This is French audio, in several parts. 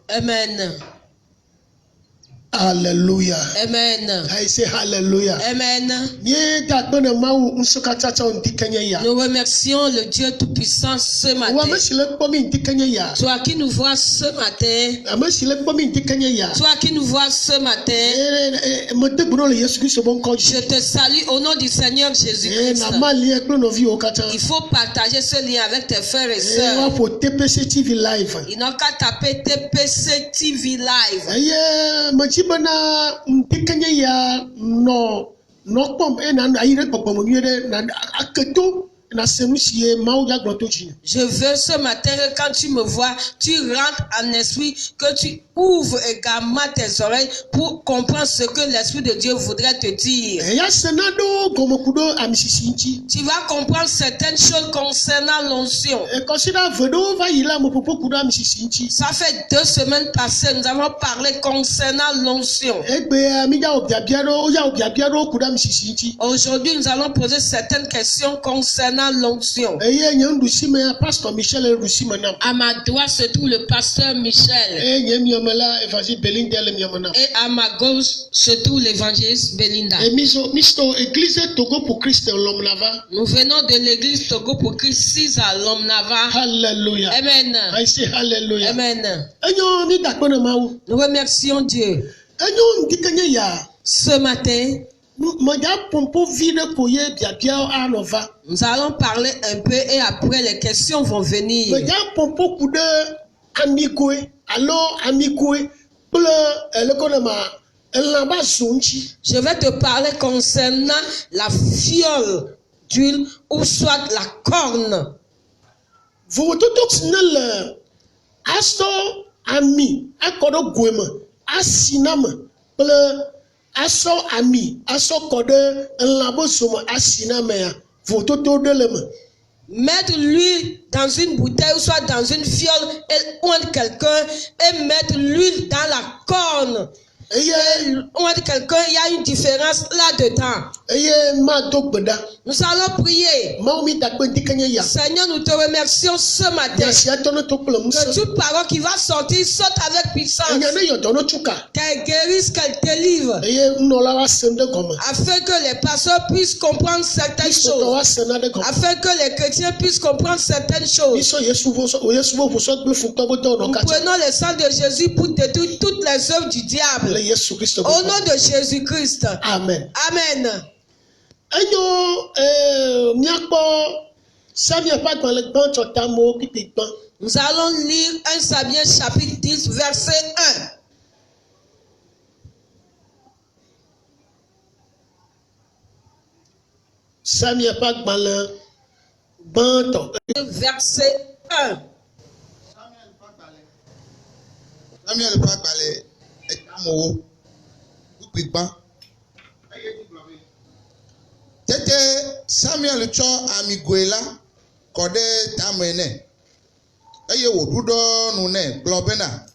Amen. Hallelujah. Amen. I say hallelujah. Amen. Nous remercions le Dieu Tout-Puissant ce matin. Toi qui nous vois ce matin. Toi qui nous vois ce matin. Je te salue au nom du Seigneur Jésus-Christ. Il faut partager ce lien avec tes frères et sœurs. Ils n'ont qu'à taper TPC TV Live. Je veux ce matin que quand tu me vois, tu rentres en esprit, que tu ouvres également tes oreilles pour comprendre ce que l'Esprit de Dieu voudrait te dire. Tu vas comprendre certaines choses concernant l'onction. Ça fait 2 semaines passées, nous avons parlé concernant l'onction. Aujourd'hui, nous allons poser certaines questions concernant l'onction. À ma droite se trouve le pasteur Michel. Et à ma gauche se trouve l'évangéliste Belinda. Nous venons de l'église Togo pour Christ 6 à Lomnava. Hallelujah. Amen. I say hallelujah. Amen. Nous remercions Dieu. Ce matin, nous allons parler un peu et après les questions vont venir. Je vais te parler concernant la fiole d'huile ou soit la corne. Mettre l'huile dans une bouteille ou soit dans une fiole et oindre quelqu'un et mettre l'huile dans la corne. Oindre quelqu'un, il y a une différence là-dedans. Nous allons prier. Seigneur, nous te remercions ce matin que toute parole qui va sortir saute avec puissance. Qu'elle guérisse, qu'elle délivre. Afin que les pasteurs puissent comprendre certaines choses. Afin que les chrétiens puissent comprendre certaines choses. Nous prenons le sang de Jésus pour détruire toutes les œuvres du diable. Au nom de Jésus-Christ. Amen. Amen. Nous allons lire 1 Samuel chapitre 10 verset 1. Verset 1. Tete Samuel cho amiguela kode tamene eye wodudo nu ne globena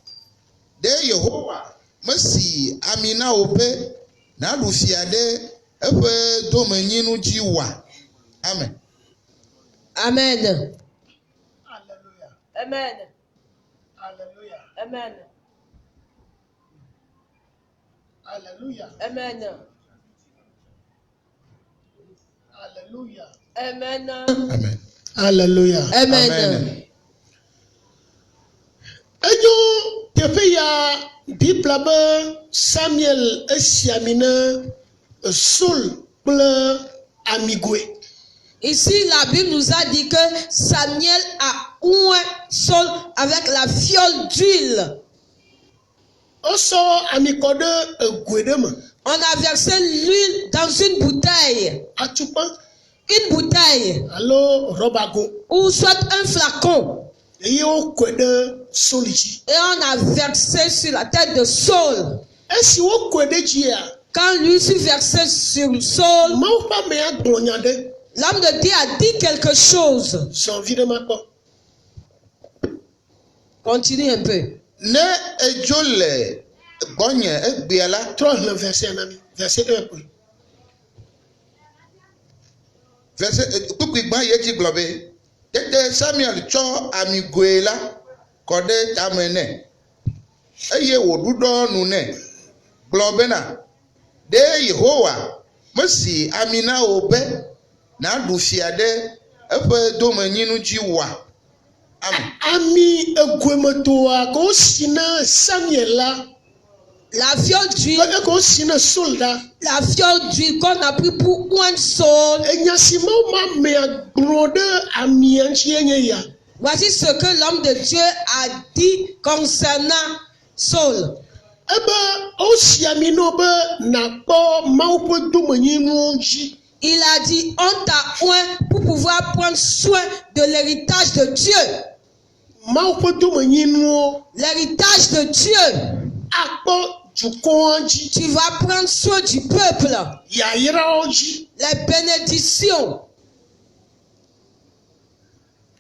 de Yehowa masi amina ope na lufiade efe domanyinu jiwa. Amen. Amen. Hallelujah. Amen. Hallelujah. Amen. Hallelujah. Amen. Hallelujah. Amen. Amen. Hallelujah. Amen. Enyo tepe ya Bible Samuel esiamina Saul ple amigwe. Ici, la Bible nous a dit que Samuel a oint Saul avec la fiole d'huile. Oso amikode egwedem. On a versé l'huile dans une bouteille. Atupa. Une bouteille. Allo robago. Ou soit un flacon. Et on kwede Saulji. Et on a versé sur la tête de Saul. Et si on kwede jia. Quand l'huile fut versée sur Saul, l'homme de Dieu a dit quelque chose. Continue un peu. Ne ejole bonye egbiala. Verset 1. Verset tukigba yeji globe. Tete Samuel cho amiguela kɔ ɖe tame nɛ eye wòɖuɖɔ nu nɛ gblɔ bena ɖe Yehowa mesi ami na wò be nàɖu fia ɖe eƒe domenyinu dzi wòa. Amen. Ami egoemetoa ko si na Samuel la. La fiole d'huile. Ko si na Saul la. La fiole d'huile qu'on a pris pour oindre Saul. Enyasima ma me agblɔ ɖe ami ŋuti enye ya. Voici ce que l'homme de Dieu a dit concernant Saul. Ebe o si ami no be nakpɔ Mawu ƒe domenyinuwo dzi. Il a dit, on t'a oint pour pouvoir prendre soin de l'héritage de Dieu. Mawu ƒe domenyinuwo. L'héritage de Dieu. Akpɔ dukɔa dzi. Tu vas prendre soin du peuple. Yayrawo dzi. Les bénédictions.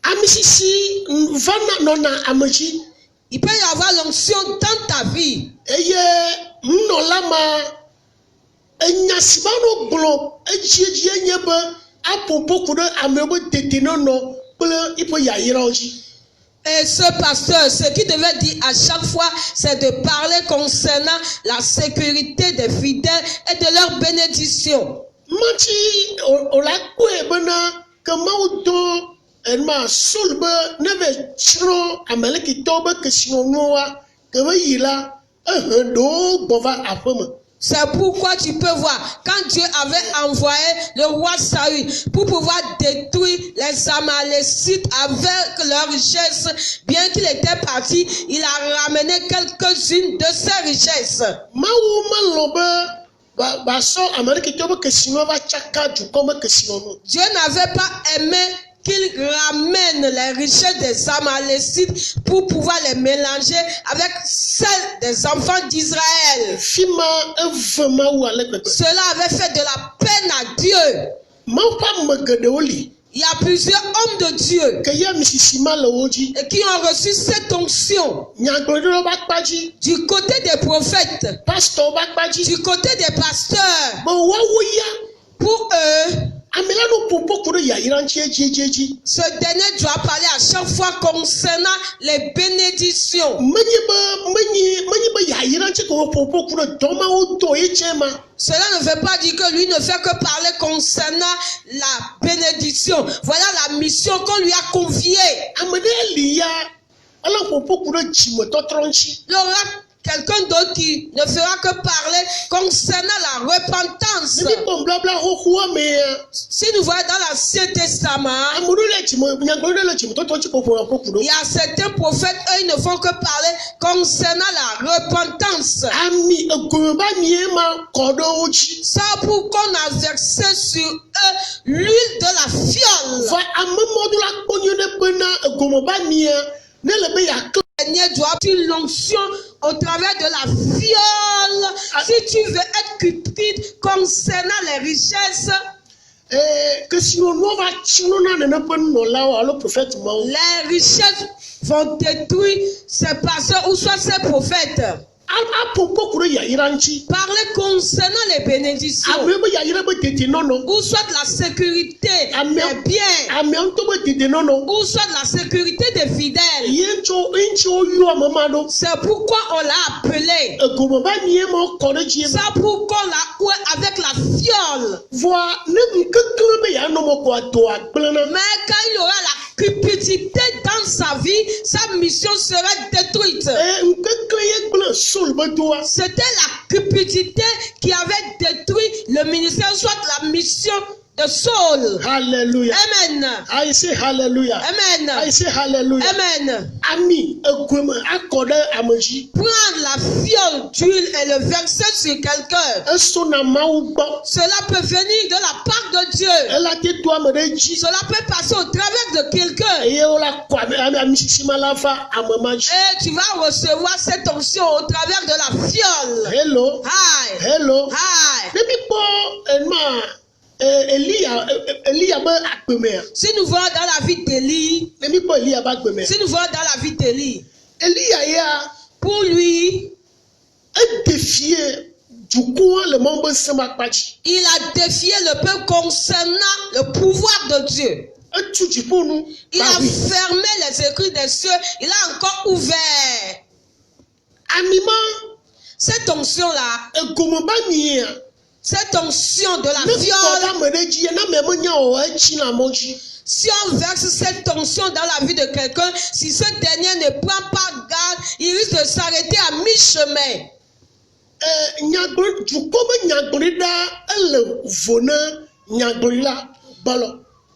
Ami sisi vana nɔna ame dzi. Il peut y avoir l'onction dans ta vie. Eye nunɔla ma enya si va no gblɔ edzi enye be aƒoƒo ku ɖe amewo be dedienɔnɔ kple yiƒe yayrawo dzi. Et ce pasteur, ce qu'il devait dire à chaque fois, c'est de parler concernant la sécurité des fidèles et de leur bénédiction. Mati ola kue bena ke Mawu do enma Saul be ne be tsrɔ̃ Amalekitɔwo be kesinɔnuwoa ke be yi la ɖewo gbɔ va aƒe me. C'est pourquoi tu peux voir, quand Dieu avait envoyé le roi Saül pour pouvoir détruire les Amalécites avec leurs richesses, bien qu'il était parti, il a ramené quelques-unes de ses richesses. Mawu melɔ be basɔ Amalekitɔwo be kesinɔ va tsaka dukɔ me kesinɔnu. Dieu n'avait pas aimé qu'il ramène les richesses des Amalécites pour pouvoir les mélanger avec celles des enfants d'Israël. Fima eve Mawu ale gbegbe. Cela avait fait de la peine à Dieu. Mawu ƒe ame geɖewo li. Il y a plusieurs hommes de Dieu Ke ya misisi ma le wo dzi. et qui ont reçu cette onction Nyagblɔɖilawo ƒe akpa dzi. du côté des prophètes, Pasitɔwo ƒe akpa dzi. du côté des pasteurs. Be woawo ya. Pour eux, Ame la no ƒoƒo ku ɖe yayra ŋuti edziedzi. ce dernier doit parler à chaque fois concernant les bénédictions. Menye be yayra ŋuti ke wo ƒoƒo ku ɖe dɔmawo do ye tse ma. Cela ne veut pas dire que lui ne fait que parler concernant la bénédiction. Voilà la mission qu'on lui a confiée. Ame ɖe li ya ele ƒoƒo ku ɖe dzimetɔtrɔ ŋuti. Il y aura quelqu'un d'autre qui ne fera que parler concernant la repentance. Ne mi kpɔ blabla xoxoa mea. Si nous voyons dans l'Ancien Testament, Ame ɖewo le nyagblɔɖila le dzimetɔtrɔ ŋuti ƒoƒo ku il y ɖo. a certains prophètes, eux, ils ne font que parler concernant la repentance. Ami egome ba mie ma kɔ ɖe wo dzi. Ça pour qu'on a versé sur eux l'huile de la fiole. Va ame mɔdo la kpɔ nyuie ɖe bena egome ba mie ne le be yakle. Le Seigneur doit avoir l'onction au travers de la fiole. Si tu veux être cupide concernant les richesses, Kesinɔnuwo va tsinɔna nene ƒe nunɔlawo alo prophète mawo. les richesses vont détruire ces pasteurs ou soit ces prophètes. Aƒoƒo ku ɖe yayra ŋuti. Parler concernant les bénédictions Ame be yayra be dedienɔnɔ. ou soit la sécurité des biens Ameawo ŋutɔ be dedienɔnɔ. ou soit la sécurité des fidèles. Ye ŋutsuwo yɔ ame ma ɖo. C'est pourquoi on l'a appelé. Egome ba mie ma kɔ ɖe dzi. C'est pourquoi on l'a oué avec la fiole. Voa ne ŋkekle be yanɔ me ko adoa gblẽna. Mais quand il y aura la cupidité dans sa vie, sa mission sera détruite. Ŋkekle ye gblẽ Saul be doa. C'était la cupidité qui avait détruit le ministère, soit la mission de Saul. Hallelujah. Amen. I say hallelujah. I Amen. say hallelujah. Amen. Ami egome akɔ ɖe ame dzi. Prendre la fiole d'huile et le verser sur quelqu'un. Esona Mawu gbɔ. Cela peut venir de la part de Dieu. Ela te to ame ɖe dzi. Cela peut passer au travers de quelqu'un. Eye wola kɔ ami sisi ma la va ame ma dzi. Et tu vas recevoir cette onction au travers de la fiole. Hello. Hi. Hello. Hi. Ne mi kpɔ enma Elia be akpemea. Si nous voyons dans la vie d'Élie, Ne mi kpɔ Elia be akpemea. si nous voyons dans la vie d'Élie, Elia ya pour lui, edefie dukɔa le Mawu be sẽm akpa dzi. il a défié le peuple concernant le pouvoir de Dieu. Il a fermé les écrits des cieux, il a encore ouvert. Cette onction-là, cette onction de la viole, si on verse cette onction dans la vie de quelqu'un, si ce dernier ne prend pas garde, il risque de s'arrêter à mi-chemin.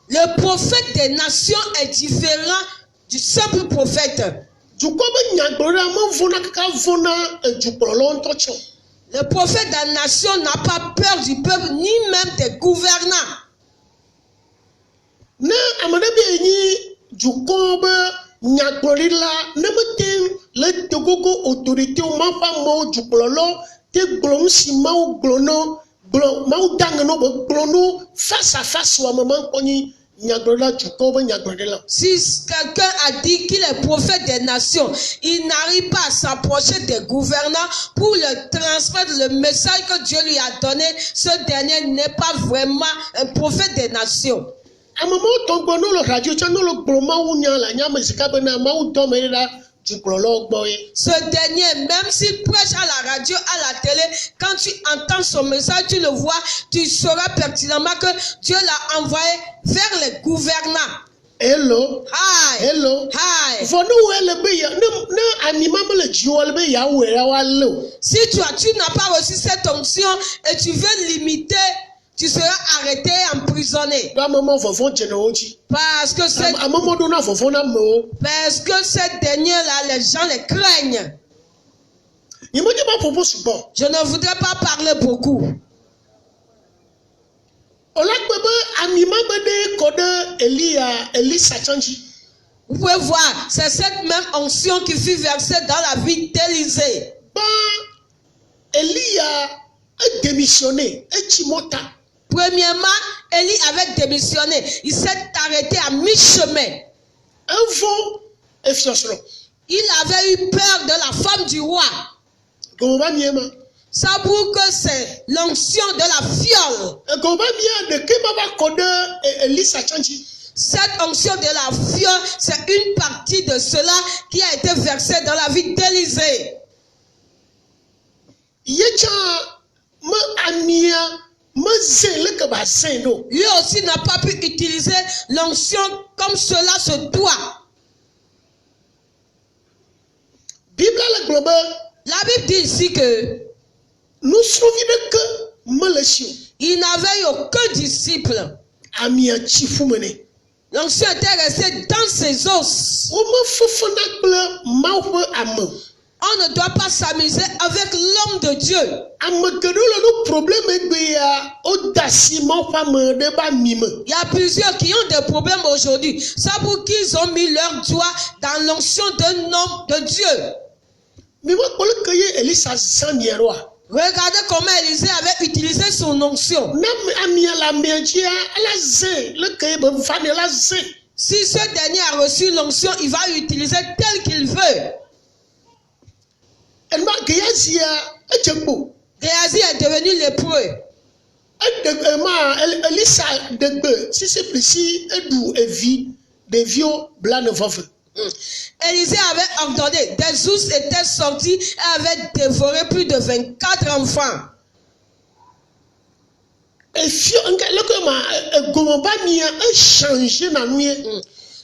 Le prophète des nations est différent du simple prophète. Le prophète des nations n'a pas peur du peuple, ni même des gouvernants. Face à face, si quelqu'un a dit qu'il est prophète des nations, il n'arrive pas à s'approcher des gouvernants pour le transmettre le message que Dieu lui a donné. Ce dernier n'est pas vraiment un prophète des nations. Ce dernier, même s'il prêche à la radio, à la télé, quand tu entends son message, tu le vois, tu sauras pertinemment que Dieu l'a envoyé vers les gouvernants. Hello. Hi. Hello. Hi. Si tu n'as pas reçu cette onction et tu veux l'imiter, tu seras arrêté et emprisonné. Parce que cette dernière-là, les gens les craignent. Je ne voudrais pas parler beaucoup. Vous pouvez voir, c'est cette même onction qui fut versée dans la vie d'Élisée. Élie a démissionné. Premièrement, Élie avait démissionné. Il s'est arrêté à mi-chemin. Il avait eu peur de la femme du roi. Ça prouve que c'est l'onction de la fiole. Cette onction de la fiole, c'est une partie de cela qui a été versée dans la vie d'Élisée. Lui aussi n'a pas pu utiliser l'onction comme cela se doit. La Bible dit ici que il n'avait eu aucun disciple. L'onction était restée dans ses os. On ne doit pas s'amuser avec l'homme de Dieu. Il y a plusieurs qui ont des problèmes aujourd'hui. C'est pour qu'ils ont mis leur doigt dans l'onction d'un homme de Dieu. Regardez comment Élisée avait utilisé son onction. Si ce dernier a reçu l'onction, il va l'utiliser tel qu'il veut. Géhazi est devenu lépreux. Élisée avait ordonné, des ours étaient sortis et avaient dévoré plus de 24 enfants.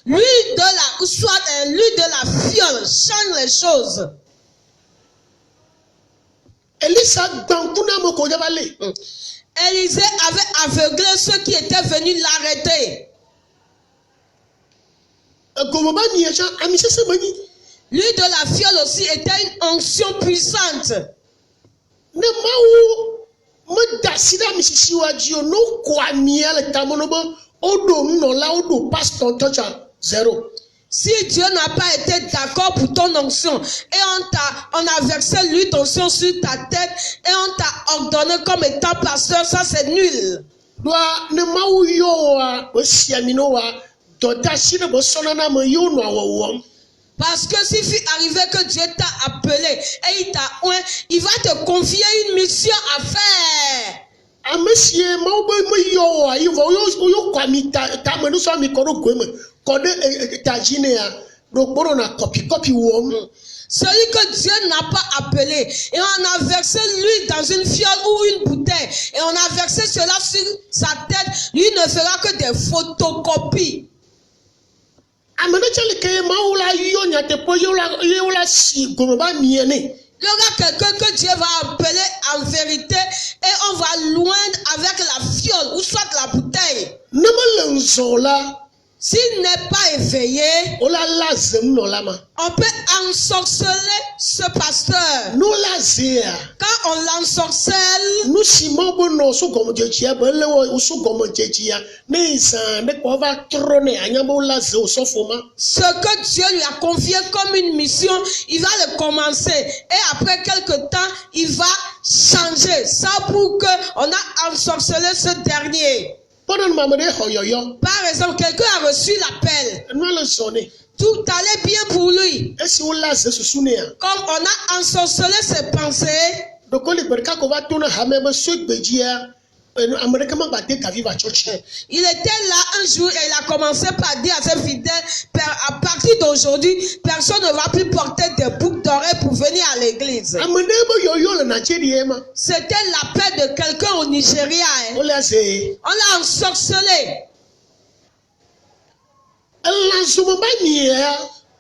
L'huile de la fiole change les choses. Élisée avait aveuglé ceux qui étaient venus l'arrêter. L'huile de la fiole aussi était une onction puissante. Si Dieu n'a pas été d'accord pour ton onction et on a versé l'huile d'onction sur ta tête et on t'a ordonné comme étant pasteur, ça c'est nul. Parce que s'il fut arrivé que Dieu t'a appelé et il t'a oint, il va te confier une mission à faire. Amesie mau be me yo a ivo yo kwa mi ta me no so mi ko do gweme ko de tajine a do gboro na copy wo. Celui que Dieu n'a pas appelé, et on a versé l'huile dans une fiole ou une bouteille, et on a versé cela sur sa tête, lui ne fera que des photocopies. Amene chale ke mau la yo nya te po yo la si gomo ba miene. Il y aura quelqu'un que Dieu va appeler en vérité et on va loindre avec la fiole ou soit la bouteille. Ne me l'enzola. S'il n'est pas éveillé, on peut ensorceler ce pasteur. Nous la zéa. Quand on l'ensorcelle, nous simons bon so comme Dieu qui a belé ou so comme Dieu qui a ne quoi va trôner à nyambo la zéo sofoma. Ce que Dieu lui a confié comme une mission, il va le commencer et après quelque temps, il va changer. Ça pour que on a ensorcelé ce dernier. Par exemple, quelqu'un a reçu l'appel. Tout allait bien pour lui. Comme on a ensorcelé ses pensées, il était là un jour et il a commencé par dire à ses fidèles, à partir d'aujourd'hui, personne ne va plus porter des boucles d'oreilles pour venir à l'église. C'était l'appel de quelqu'un au Nigeria. On l'a ensorcelé.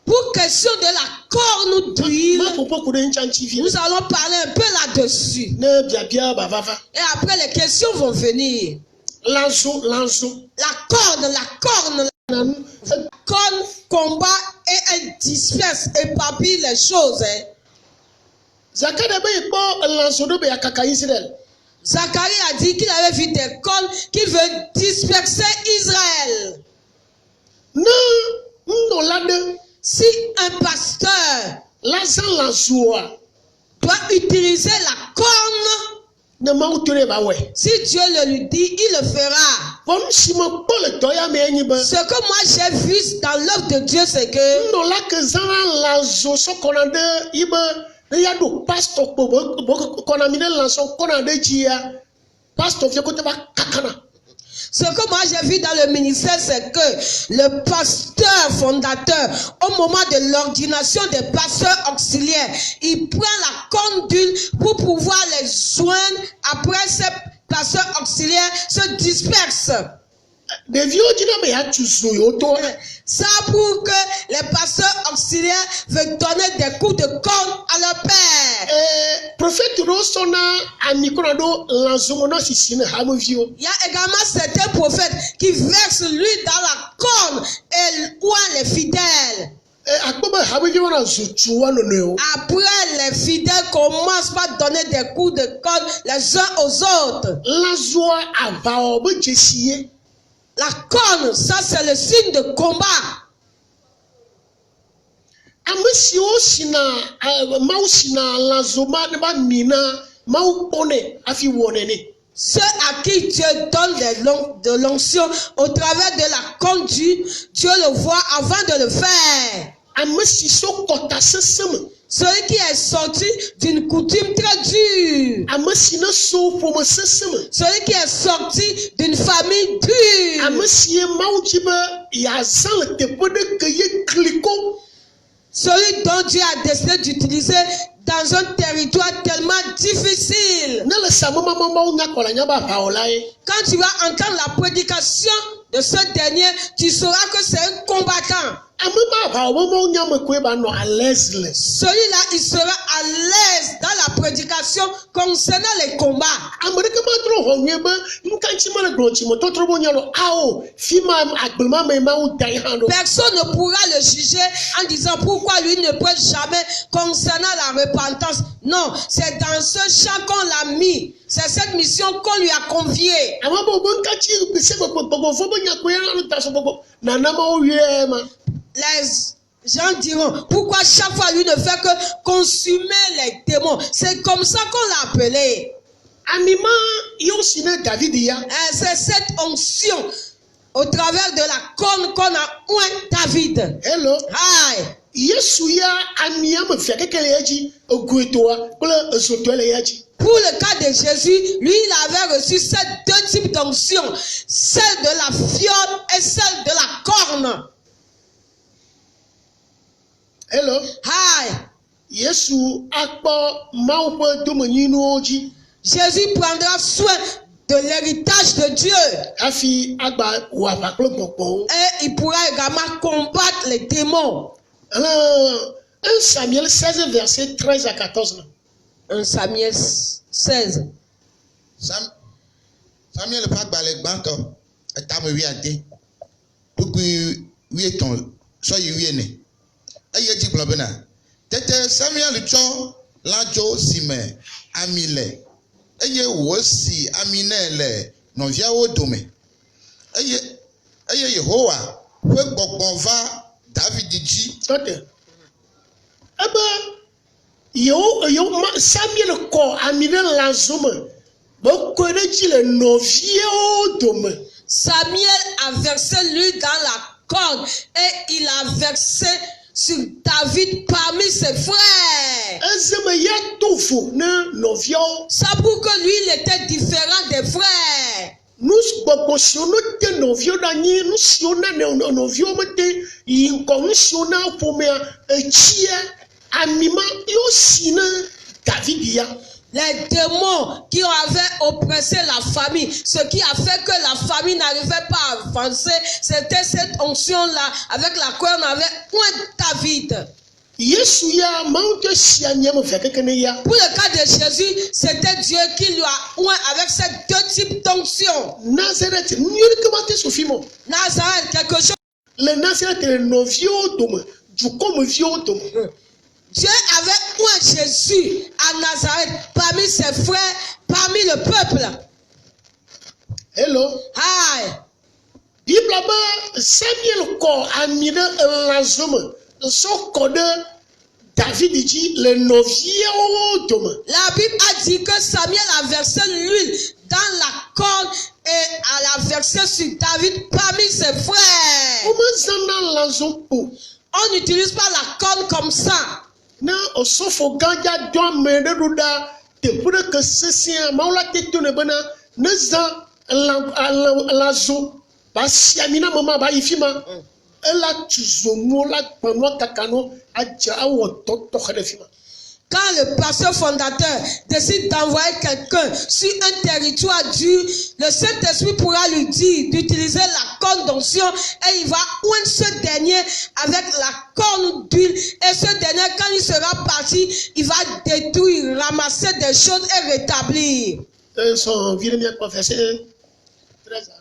Pour question de la corne d'huile, nous allons parler un peu là-dessus. Et après, les questions vont venir. La corne combat et elle disperse, éparpille les choses. Zacharie a dit qu'il avait vu des cornes qui veulent disperser Israël. Si un pasteur doit utiliser la corne, si Dieu le lui dit, il le fera. Ce que moi j'ai vu dans l'œuvre de Dieu, c'est que ce que moi j'ai vu dans le ministère, c'est que le pasteur fondateur, au moment de l'ordination des pasteurs auxiliaires, il prend la corne d'huile pour pouvoir les joindre. Après, ces pasteurs auxiliaires se dispersent. Ça pour que les pasteurs auxiliaires veulent donner des coups de corne à leur père. Il y a également certains prophètes qui versent l'huile dans la corne et ouent les fidèles. Après, les fidèles commencent par donner des coups de corne les uns aux autres. La corne, ça c'est le signe de combat. Ceux à qui Dieu donne de l'onction au travers de la corne d'huile, Dieu le voit avant de le faire. Celui qui est sorti d'une coutume très dure. Celui qui est sorti d'une famille dure. Celui dont Dieu a décidé d'utiliser dans un territoire tellement difficile. Quand tu vas entendre la prédication de ce dernier, tu sauras que c'est un combattant. Celui-là, il sera à l'aise dans la prédication concernant les combats. Personne ne pourra le juger en disant pourquoi lui ne prêche jamais concernant la repentance. Non, c'est dans ce champ qu'on l'a mis. C'est cette mission qu'on lui a confiée. Les gens diront, pourquoi chaque fois lui ne fait que consumer les démons? C'est comme ça qu'on l'a appelé. C'est cette onction au travers de la corne qu'on a oint David. Hello. Aïe. Yesu ya amia me fia kekele yaji oguetoa kule ezotwele yaji. Pour le cas de Jésus, lui, il avait reçu ces deux types d'onction, celle de la fiole et celle de la corne. Hello. Hi. Yesu akpo maupe domenino oji. Jésus prendra soin de l'héritage de Dieu. Afi agba wapaklo popo. Et il pourra également combattre les démons. 1 Samuel 16, verset 13 à 14. 1 Samuel 16. Samuel pas balé banto eta me wi ade buku wi ton so yi wi ne aye ji glo bena tete Samuel cho lajo sime amile eye wo si amine le no via wo dome eye Yehowa we gbogbo va David ji Okay. Aba Samuel ko amine lazome boko reji le novie o dome. Samuel a versé l'huile dans la corde et il a versé sur David parmi ses frères. Ezeme ya tofu na novie. Ça pour que lui il était différent des frères. Nous proportionnons que novie d'ani nous siona novie mete yinkon siona pomea echia amima yo sina David ya. Les démons qui avaient oppressé la famille, ce qui a fait que la famille n'arrivait pas à avancer, c'était cette onction-là, avec la corne, avec David. Pour le cas de Jésus, c'était Dieu qui lui a oint avec ces deux types d'onction. Nazareth, quelque chose. Le Nazareth est novio dome, du comme vieux dome. Dieu avait oint Jésus à Nazareth parmi ses frères, parmi le peuple. Hello. Hi. Bible ba Samuel ko amina lazome so code David dit le novio dome. La Bible a dit que Samuel a versé l'huile dans la corde et a versé sur David parmi ses frères. On n'utilise pas la corde comme ça. Na osofo ganja do amene ruda te pure que sesia maula tetune bana neza lazo basiamina mama ba ifima ela tuzomo la pano kakano aja awo toto khadefima. Quand le pasteur fondateur décide d'envoyer quelqu'un sur un territoire dur, le Saint-Esprit pourra lui dire d'utiliser la corne d'onction et il va oindre ce dernier avec la corne d'huile. Et ce dernier, quand il sera parti, il va détruire, ramasser des choses et rétablir. Son viremia professeur 13 ans.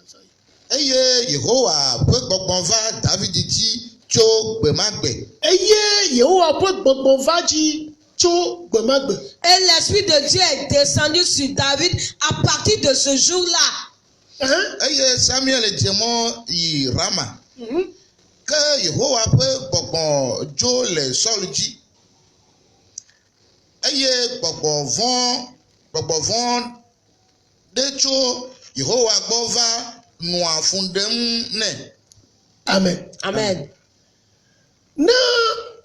Eye Yehowa pe gbogbo va David ji tso gbemagbe. Eye Yehowa pe gbogbo va ji. Et l'Esprit de Dieu est descendu sur David à partir de ce jour-là. Et Samuel était mort à Rama. Que Yehowa peut gbogbo jo le sol dit. Et gbogbo von de tso Yehowa gbova noa fundem ne. Amen. Amen. Na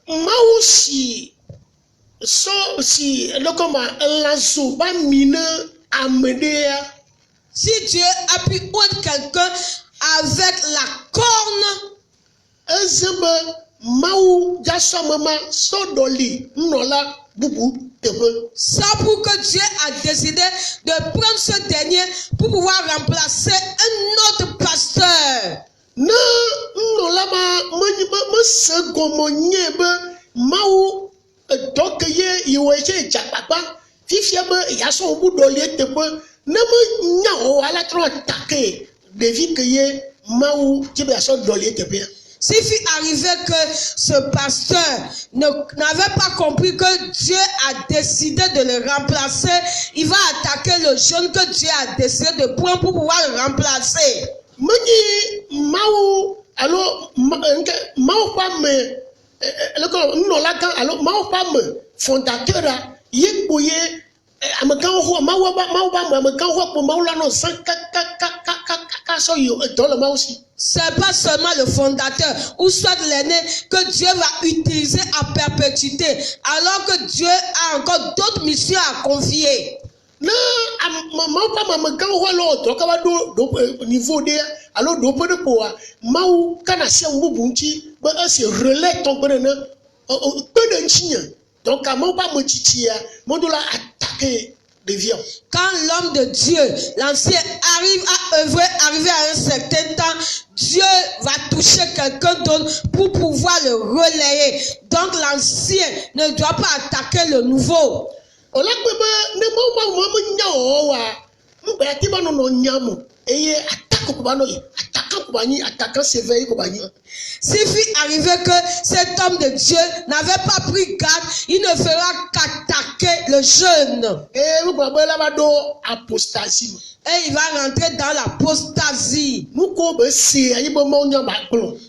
mausi so si lokoma lazo ba mine amedea. Si Dieu a pu oindre quelqu'un avec la corne, ezebe mau jaso mama sodoli nola bubu tebe. ça pour que Dieu a décidé de prendre ce dernier pour pouvoir remplacer un autre pasteur. Na nola ma se gomonyebe mau donc ye yeweje japapa fifia be yaso budoli tebe na ma nyao ala tro take devi que ye mau tibe yaso doli tebe. S'il fut arrivé que ce pasteur n'avait pas compris que Dieu a décidé de le remplacer, il va attaquer le jeune que Dieu a décidé de prendre pour pouvoir le remplacer. Mani mau alors mau pas me non là quand alors mau pas me fondateur ye boye amakan ho mau ba amakan ho po mau la no san ka so you dans le mal aussi. C'est pas seulement le fondateur ou soit l'aîné que Dieu va utiliser à perpétuité, alors que Dieu a encore d'autres missions à confier. Na maman quand on l'autre quand va do niveau de alors do peu de poa mau kana se mbubunti ba se relais ton peu de nchia donc à mon pas motitia mon doit attaquer des vieux. Quand l'homme de Dieu, l'ancien, arriver à un certain temps, Dieu va toucher quelqu'un d'autre pour pouvoir le relayer. Donc l'ancien ne doit pas attaquer le nouveau. Ola bebe ne mo nya wa mba ti ba no nyamo eye attaque ko ba no attaquant ko ba ni attaquant sévère ko ba ni. S'il fut arrivé que cet homme de Dieu n'avait pas pris garde, il ne fera qu'attaquer le jeune. Et vous pouvez là do apostasie. Et il va rentrer dans l'apostasie.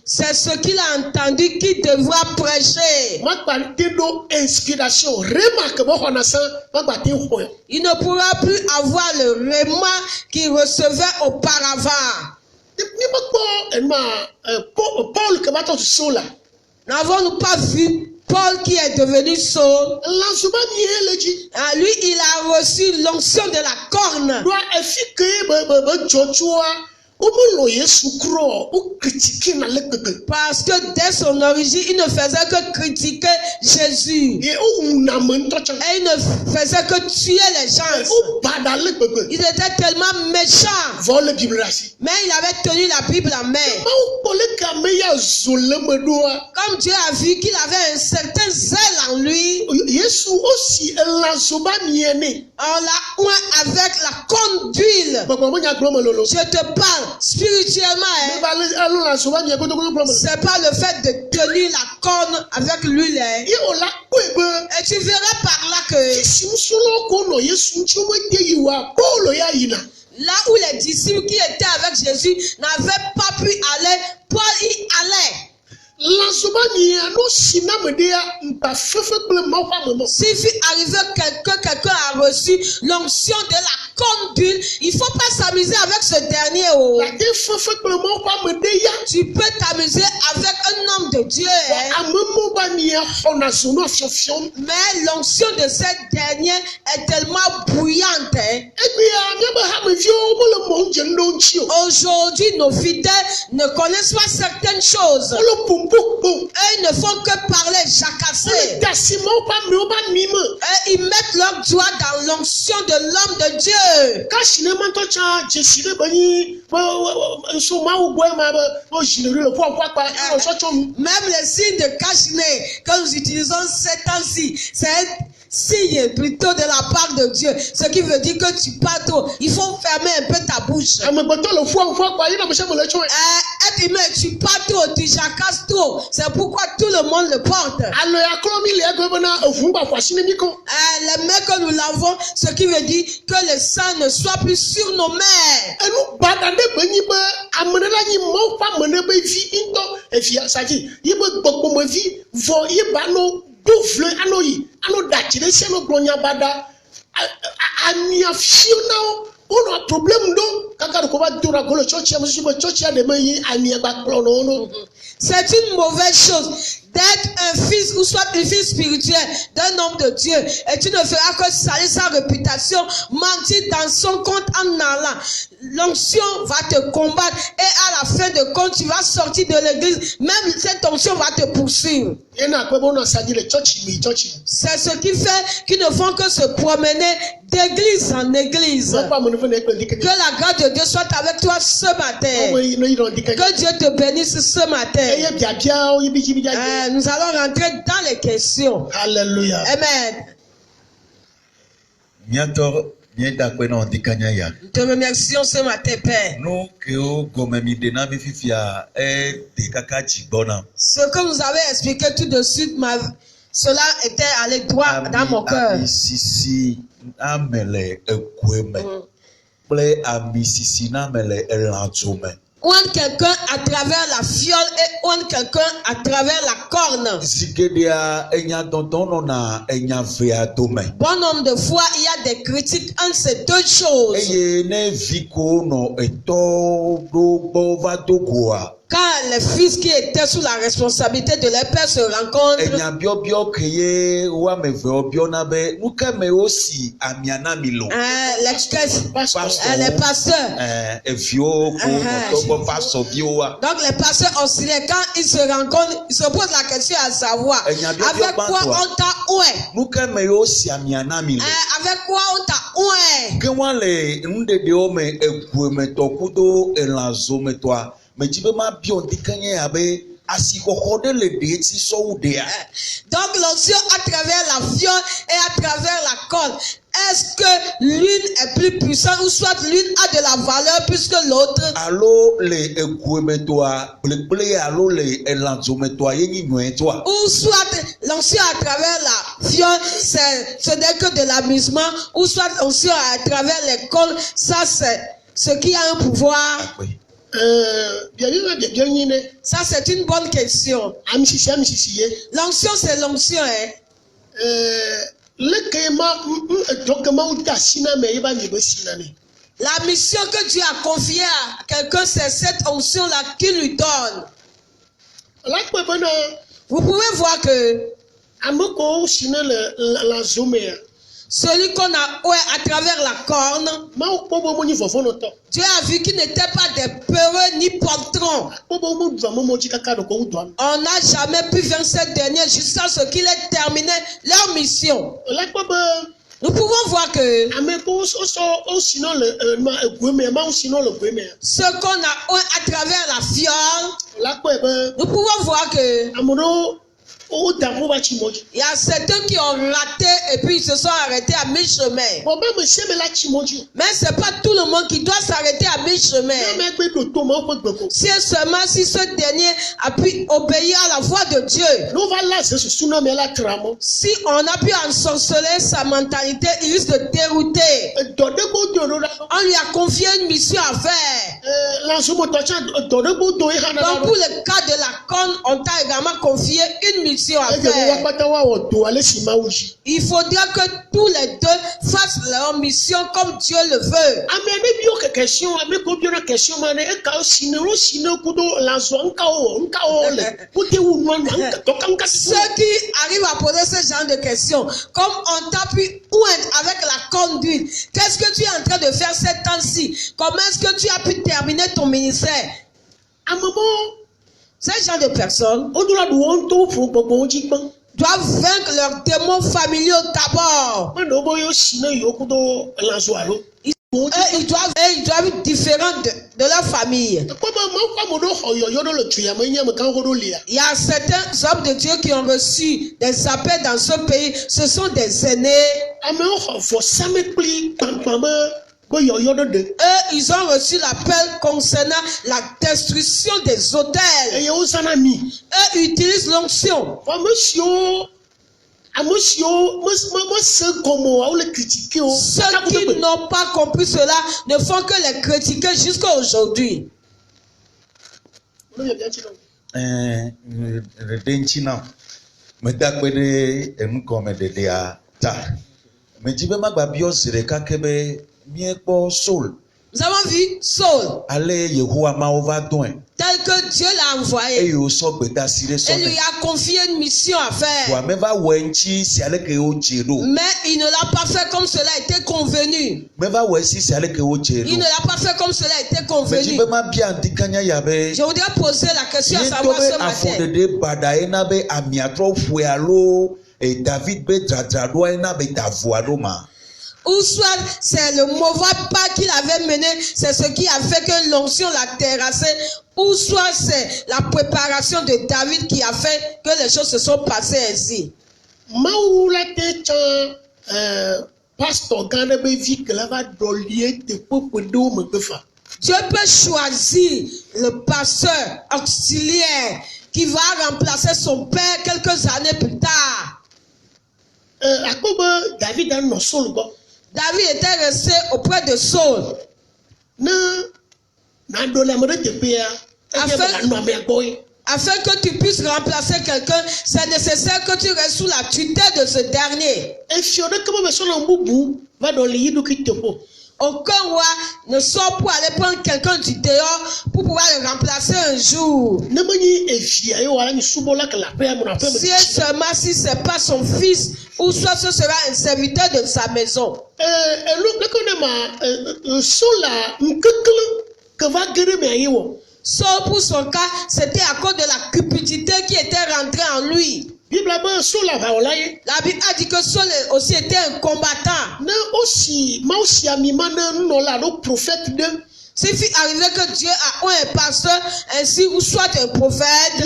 C'est ce qu'il a entendu qu'il devra prêcher. Il ne pourra plus avoir le réma qu'il recevait auparavant. N'avons-nous pas vu Paul qui est devenu Saul? Lui, il a reçu l'onction de la corne. Parce que dès son origine, il ne faisait que critiquer Jésus. Et il ne faisait que tuer les gens. Il était tellement méchant. Mais il avait tenu la Bible en main. Comme Dieu a vu qu'il avait un certain zèle en lui, on l'a oint avec la corne d'huile. Je te parle spirituellement. C'est pas le fait de tenir la corne avec l'huile. Et tu verras par là que là où les disciples qui étaient avec Jésus n'avaient pas pu aller, Paul y allait. S'il fut arrivé quelqu'un a reçu l'onction de la corne d'huile, il ne faut pas s'amuser avec ce dernier. Tu peux t'amuser avec un homme de Dieu. Mais l'onction de cette dernière est tellement bouillante. Aujourd'hui, nos fidèles ne connaissent pas certaines choses. Eux, ils ne font que parler, jacasser. Et ils mettent leur doigt dans l'onction de l'homme de Dieu. Même les signes de cache-nez que nous utilisons ces temps-ci, c'est un signe plutôt de la part de Dieu. Ce qui veut dire que tu parles trop. Il faut fermer un peu ta bouche. Être humain, tu parles trop, tu jacasses trop. C'est pourquoi tout le monde le porte. Les mains que nous lavons, ce qui veut dire que le sang ne soit plus sur nos mains. C'est une mauvaise chose d'être un fils ou soit une fille spirituelle d'un homme de Dieu, et tu ne feras que salir sa réputation, mentir dans son compte en allant. L'onction va te combattre et à la fin de compte tu vas sortir de l'église, même cette onction va te poursuivre. C'est ce qui fait qu'ils ne font que se promener d'église en église. Que la grâce de Dieu soit avec toi ce matin. Que Dieu te bénisse ce matin. Nous allons rentrer dans les questions. Alléluia. Amen. Nous te remercions ce matin, Père. Ce que vous avez expliqué tout de suite, cela était allé droit dans mon cœur. oint quelqu'un à travers la fiole et oint quelqu'un à travers la corne. Bon homme de foi, il y a des critiques entre ces deux choses. Quand les fils qui étaient sous la responsabilité de leur père se rencontrent, les pasteurs. Donc les pasteurs oscillaient. Quand ils se rencontrent, ils se posent la question à savoir avec quoi on t'a oué? Avec quoi on t'a oué? Donc l'onction à travers la fiole et à travers la corde. Est-ce que l'une est plus puissante ou soit l'une a de la valeur plus que l'autre? Ou soit l'onction à travers la fiole, ce n'est que de l'amusement, ou soit l'onction à travers les cordes, ça c'est ce qui a un pouvoir. Ça c'est une bonne question. L'onction c'est l'onction, hein? La mission que Dieu a confiée à quelqu'un, c'est cette onction-là qu'il lui donne. Vous pouvez voir que celui qu'on a oué à travers la corne, Dieu a vu qu'il n'était pas des peureux ni poltrons. On n'a jamais pu vaincre ces derniers jusqu'à ce qu'ils aient terminé leur mission. Nous pouvons voir que ce qu'on a oué à travers la fiole, nous pouvons voir que il y a certains qui ont raté et puis ils se sont arrêtés à mi-chemin. Mais ce n'est pas tout le monde qui doit s'arrêter à mi-chemin. Si seulement si ce dernier a pu obéir à la voix de Dieu. Si on a pu ensorceler sa mentalité, il risque de dérouter. On lui a confié une mission à faire. Donc pour le cas de la corne, on t'a également confié une mission à faire. Il faudra que tous les deux fassent leur mission comme Dieu le veut. Ceux qui arrivent à poser ce genre de questions, comme on t'a pu oindre avec la corne d'huile, qu'est-ce que tu es en train de faire ces temps-ci? Comment est-ce que tu as pu terminer ton ministère? Ces gens de personnes doivent vaincre leurs démons familiaux d'abord. Ils doivent être différents de leur famille. Il y a certains hommes de Dieu qui ont reçu des appels dans ce pays. Ce sont des aînés. Eux, ils ont reçu l'appel concernant la destruction des autels. Eux utilisent l'onction. Ceux qui n'ont pas compris cela ne font que les critiquer jusqu'à aujourd'hui. Nous avons vu Saul, tel que Dieu l'a envoyé, et lui a confié une mission à faire. Mais il ne l'a pas fait comme cela était convenu. Il ne l'a pas fait comme cela était convenu. Je voudrais poser la question à savoir ce matin. Ou soit c'est le mauvais pas qu'il avait mené, c'est ce qui a fait que l'onction l'a terrassé, ou soit c'est la préparation de David qui a fait que les choses se sont passées ainsi. Dieu peut choisir le pasteur auxiliaire qui va remplacer son père quelques années plus tard. David était resté auprès de Saul. Afin que tu puisses remplacer quelqu'un, c'est nécessaire que tu restes sous la tutelle de ce dernier. Aucun roi ne sort pour aller prendre quelqu'un du dehors pour pouvoir le remplacer un jour. Si seulement si ce n'est pas son fils, ou soit ce sera un serviteur de sa maison. Sauf pour son cas, c'était à cause de la cupidité qui était rentrée en lui. La Bible a dit que Saul aussi était un combattant. S'il fut arrivé que Dieu a un pasteur ainsi ou soit un prophète,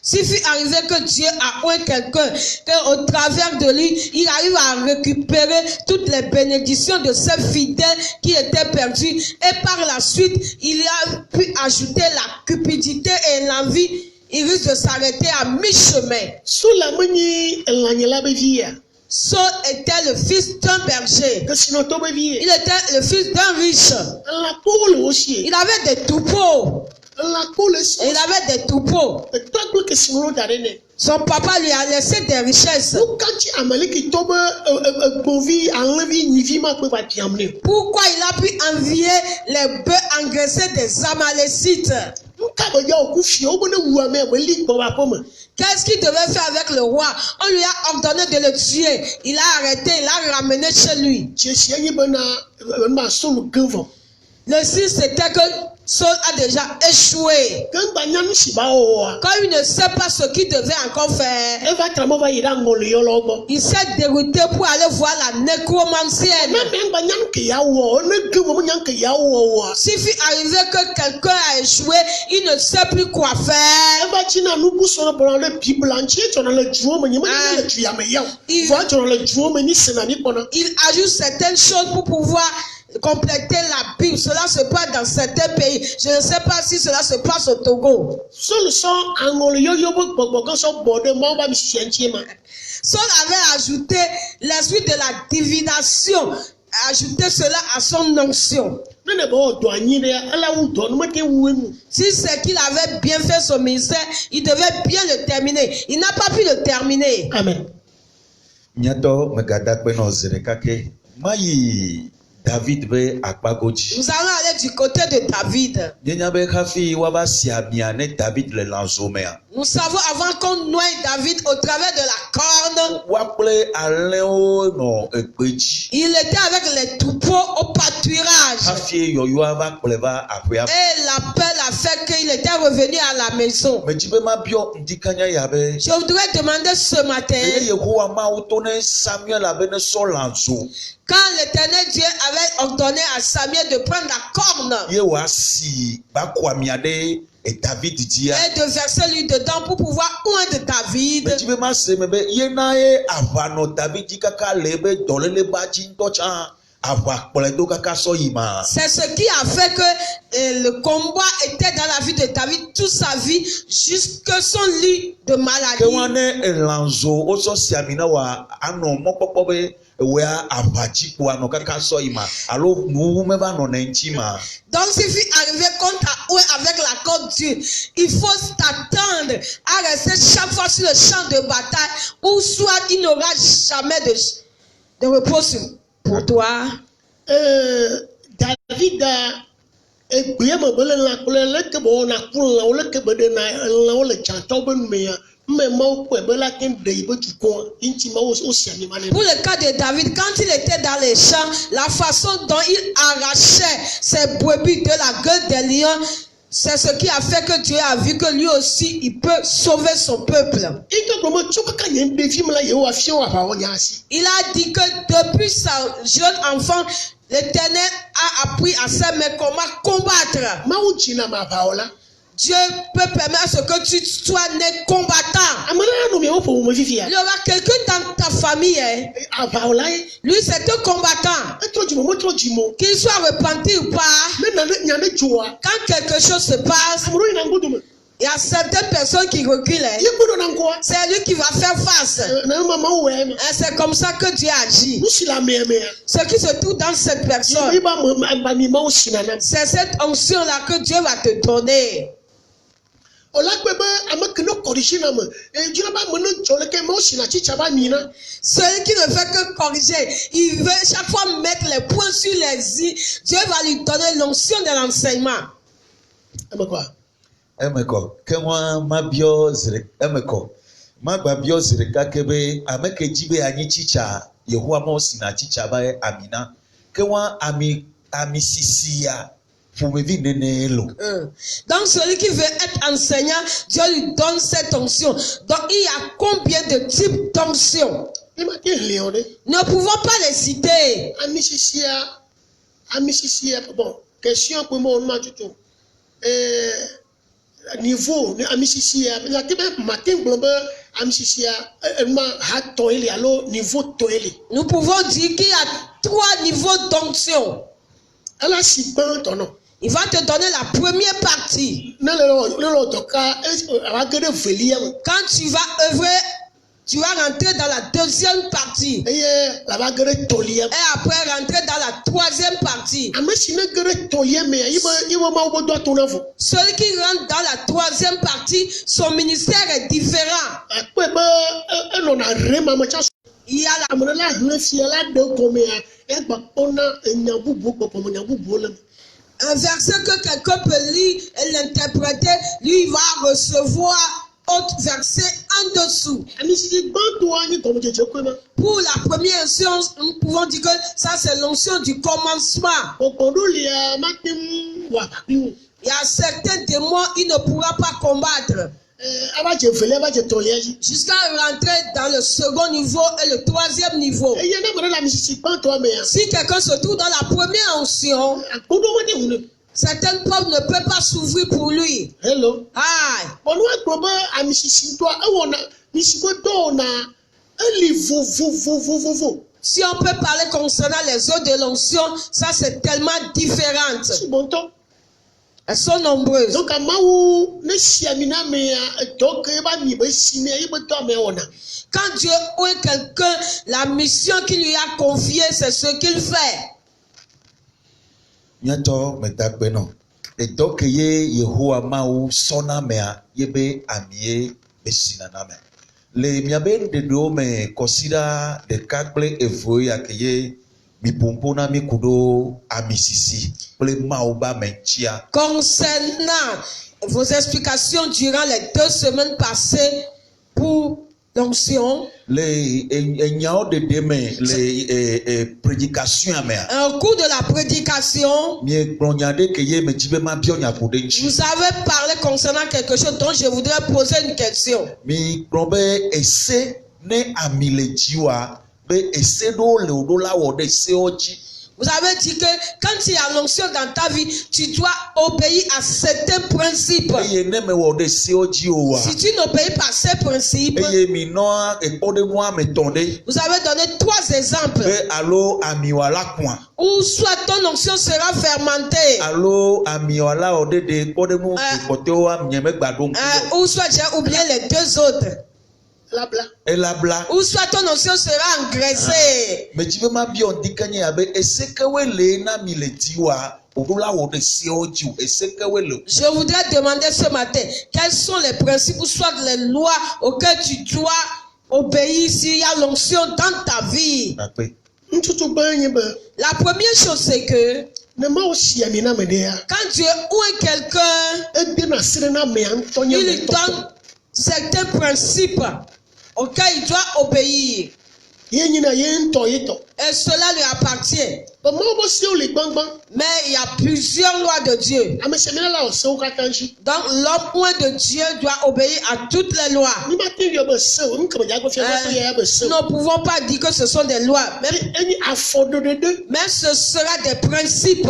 s'il fut arrivé que Dieu a oint quelqu'un, qu'au travers de lui, il arrive à récupérer toutes les bénédictions de ses fidèles qui étaient perdus, et par la suite, il a pu ajouter la cupidité et l'envie, il risque de s'arrêter à mi-chemin. Saul était le fils d'un berger. Il était le fils d'un riche. Il avait des troupeaux. Il avait des troupeaux. Son papa lui a laissé des richesses. Pourquoi il a pu envier les bœufs engraissés des Amalécites? Qu'est-ce qu'il devait faire avec le roi? On lui a ordonné de le tuer. Il a arrêté, il l'a ramené chez lui. Le 6, c'était que Saul a déjà échoué. Quand il ne sait pas ce qu'il devait encore faire, il s'est dérouté pour aller voir la nécromancienne. S'il fut arrivé que quelqu'un a échoué, il ne sait plus quoi faire. Il ajoute certaines choses pour pouvoir compléter la Bible. Cela se passe dans certains pays. Je ne sais pas si cela se passe au Togo. Saul avait ajouté l'esprit de la divination, ajouté cela à son onction. Si c'est qu'il avait bien fait son ministère, il devait bien le terminer. Il n'a pas pu le terminer. Amen. David be akpagoji. Nous allons aller du côté de David. Nous savons avant qu'on noie David au travers de la corne. Il était avec les troupeaux au pâturage. Et l'appel a fait qu'il était revenu à la maison. Je voudrais demander ce matin, quand l'Éternel Dieu avait ordonné à Samuel de prendre la corne et de verser lui dedans pour pouvoir oindre David, c'est ce qui a fait que le combat était dans la vie de David toute sa vie jusqu'à son lit de maladie. Donc s'il fut arrivé contre avec la corde dure, il faut t'attendre à rester chaque fois sur le champ de bataille, ou soit il n'aura jamais de repos pour toi. David pour le cas de David, quand il était dans les champs, la façon dont il arrachait ses brebis de la gueule des lions, c'est ce qui a fait que Dieu a vu que lui aussi il peut sauver son peuple. Il a dit que depuis sa jeune enfant, l'Éternel a appris à ses mains comment combattre. Dieu peut permettre que tu sois né combattant. comme vivia. Il y aura quelqu'un dans ta famille, hein. Avaolai. Lui c'est un combattant. Trop du moment, trop du mot. Qu'il soit repenti ou pas, Mais n'en joie. quand quelque chose se passe, Amuro ina ngudu. il y a certaines personnes qui reculent. Hein. Yekudo na quoi? C'est lui qui va faire face. Na maman ouais. Et c'est comme ça que Dieu agit. Nous si la mère. Ce qui se trouve dans cette personne, Iba banima aussi na. c'est cette onction-là que Dieu va te donner. Olakwebe amakino corriger na me. Et Dieu ba mono joleke mo si na chicha ba mina. Celui qui ne fait que corriger, il veut chaque fois mettre les points sur les i. Dieu va lui donner l'onction de l'enseignement. Amakwa. Emeko, kenwa mabio zire, emeko, magabio zire kakebe, ameke jibe anyi chicha, Yehua mosi na chicha bae amina, kenwa ami sisia, fumevi nenelo. Donc celui qui veut être enseignant, Dieu lui donne cette onction. Donc il y a combien de types d'onction? Ni ma te leone. Ne pouvons pas les citer. Ami sisia, bon, question pour moi on m'a dit tout. Niveau ni amisisia la tebe matin global amisisia ma hat toile allo niveau toile. Nous pouvons dire qu'il y a 3 niveaux d'onction. Elle a 6 points ton nom. Il va te donner la première partie. Quand tu vas œuvrer, tu vas rentrer dans la deuxième partie. Et après rentrer dans la troisième partie. Celui qui rentre dans la troisième partie, son ministère est différent. Il y a un verset que quelqu'un peut lire et l'interpréter, lui il va recevoir autre verset en dessous. Pour la première onction, nous pouvons dire que ça c'est l'onction du commencement. Il y a certains démons, il ne pourra pas combattre. Jusqu'à rentrer dans le second niveau et le troisième niveau. Si quelqu'un se trouve dans la première onction, certaines portes ne peuvent pas s'ouvrir pour lui. Hello. Aïe. Si on peut parler concernant les autres de l'onction, ça c'est tellement différent. Elles sont nombreuses. Donc, quand Dieu ouvre quelqu'un, la mission qu'il lui a confiée, c'est ce qu'il fait. Nyato medagbeno. Et donc Yehova mau sona mea yebe amie besinana me. Le miabe de do me considère de kakble evoy akeye mi pompona mi kudo amisisi. Ple maoba menchia. Concernant vos explications durant les 2 semaines passées pour l'onction, un cours de la prédication, vous avez parlé concernant quelque chose dont je voudrais poser une question. Vous avez dit que quand il y a l'onction dans ta vie, tu dois obéir à certains principes. Si tu n'obéis pas à ces principes, vous avez donné 3 exemples. Ou soit ton onction sera fermentée. Ou soit j'ai oublié les 2 autres. Ou soit ton onction sera engraissée. Je voudrais demander ce matin, quels sont les principes ou soit les lois auxquelles tu dois obéir s'il y a l'onction dans ta vie? La première chose c'est que quand Dieu ouvre quelqu'un, il lui donne certains principes auxquels il doit obéir. Et cela lui appartient. Mais il y a plusieurs lois de Dieu. Donc l'homme loin de Dieu doit obéir à toutes les lois. Nous ne pouvons pas dire que ce sont des lois. Mais ce sera des principes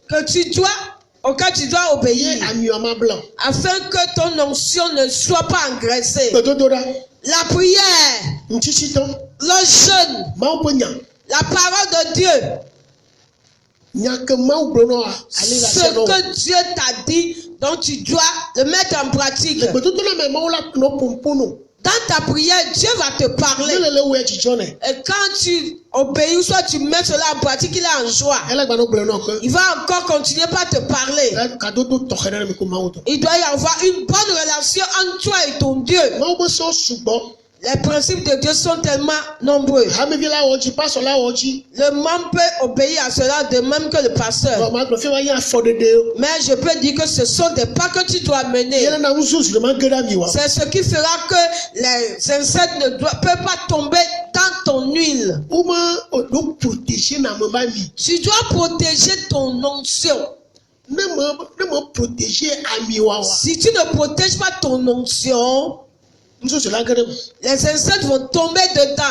que tu dois auquel tu dois obéir, Ye amioma blanc. afin que ton onction ne soit pas engraissée. Bedodora. La prière, Nchichito. le jeûne, Maubonya. la parole de Dieu, Nyake mau bronoa. Ali la ce seno. que Dieu t'a dit, donc tu dois le mettre en pratique. Bedodora me maula no pompono. Dans ta prière, Dieu va te parler. Lele we chichone. Et quand tu obéis ou soit tu mets cela en pratique, il est en joie. Ele gba no blono ko. Il va encore continuer par te parler. Kadodo tokhena me ko mauto. Il doit y avoir une bonne relation entre toi et ton Dieu. Maubo so subo. Les principes de Dieu sont tellement nombreux. Hame vila oji paso la oji. Le membre peut obéir à cela de même que le pasteur. Ma ko fe wa ya fo dede. Mais je peux dire que ce sont des pas que tu dois mener. Yele na uzuzu de mangera miwa. C'est ce qui fera que les insectes ne peuvent pas tomber dans ton huile. Uma do protéger na mamba mi. Tu dois protéger ton onction. Ne me protéger amiwa wa. Si tu ne protèges pas ton onction, Uzuzu la gere. les insectes vont tomber dedans.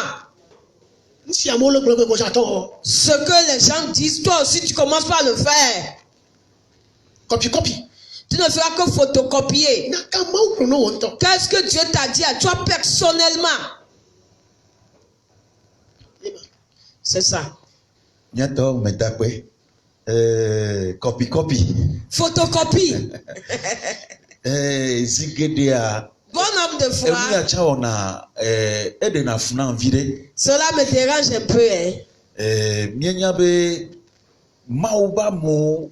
Nsi amolo bloke ko jato. Ce que les gens disent, toi aussi tu commences par le faire. Copy. Tu ne feras que photocopier. Na ka mau prono wonto. Qu'est-ce que Dieu t'a dit à toi personnellement? C'est ça. Nyato metakwe. Copy. Photocopie. Zigedea. Bon homme de foi. Ewia chaona edena funa vide. Cela me dérange un peu. Hein? Mienyabe mauba mo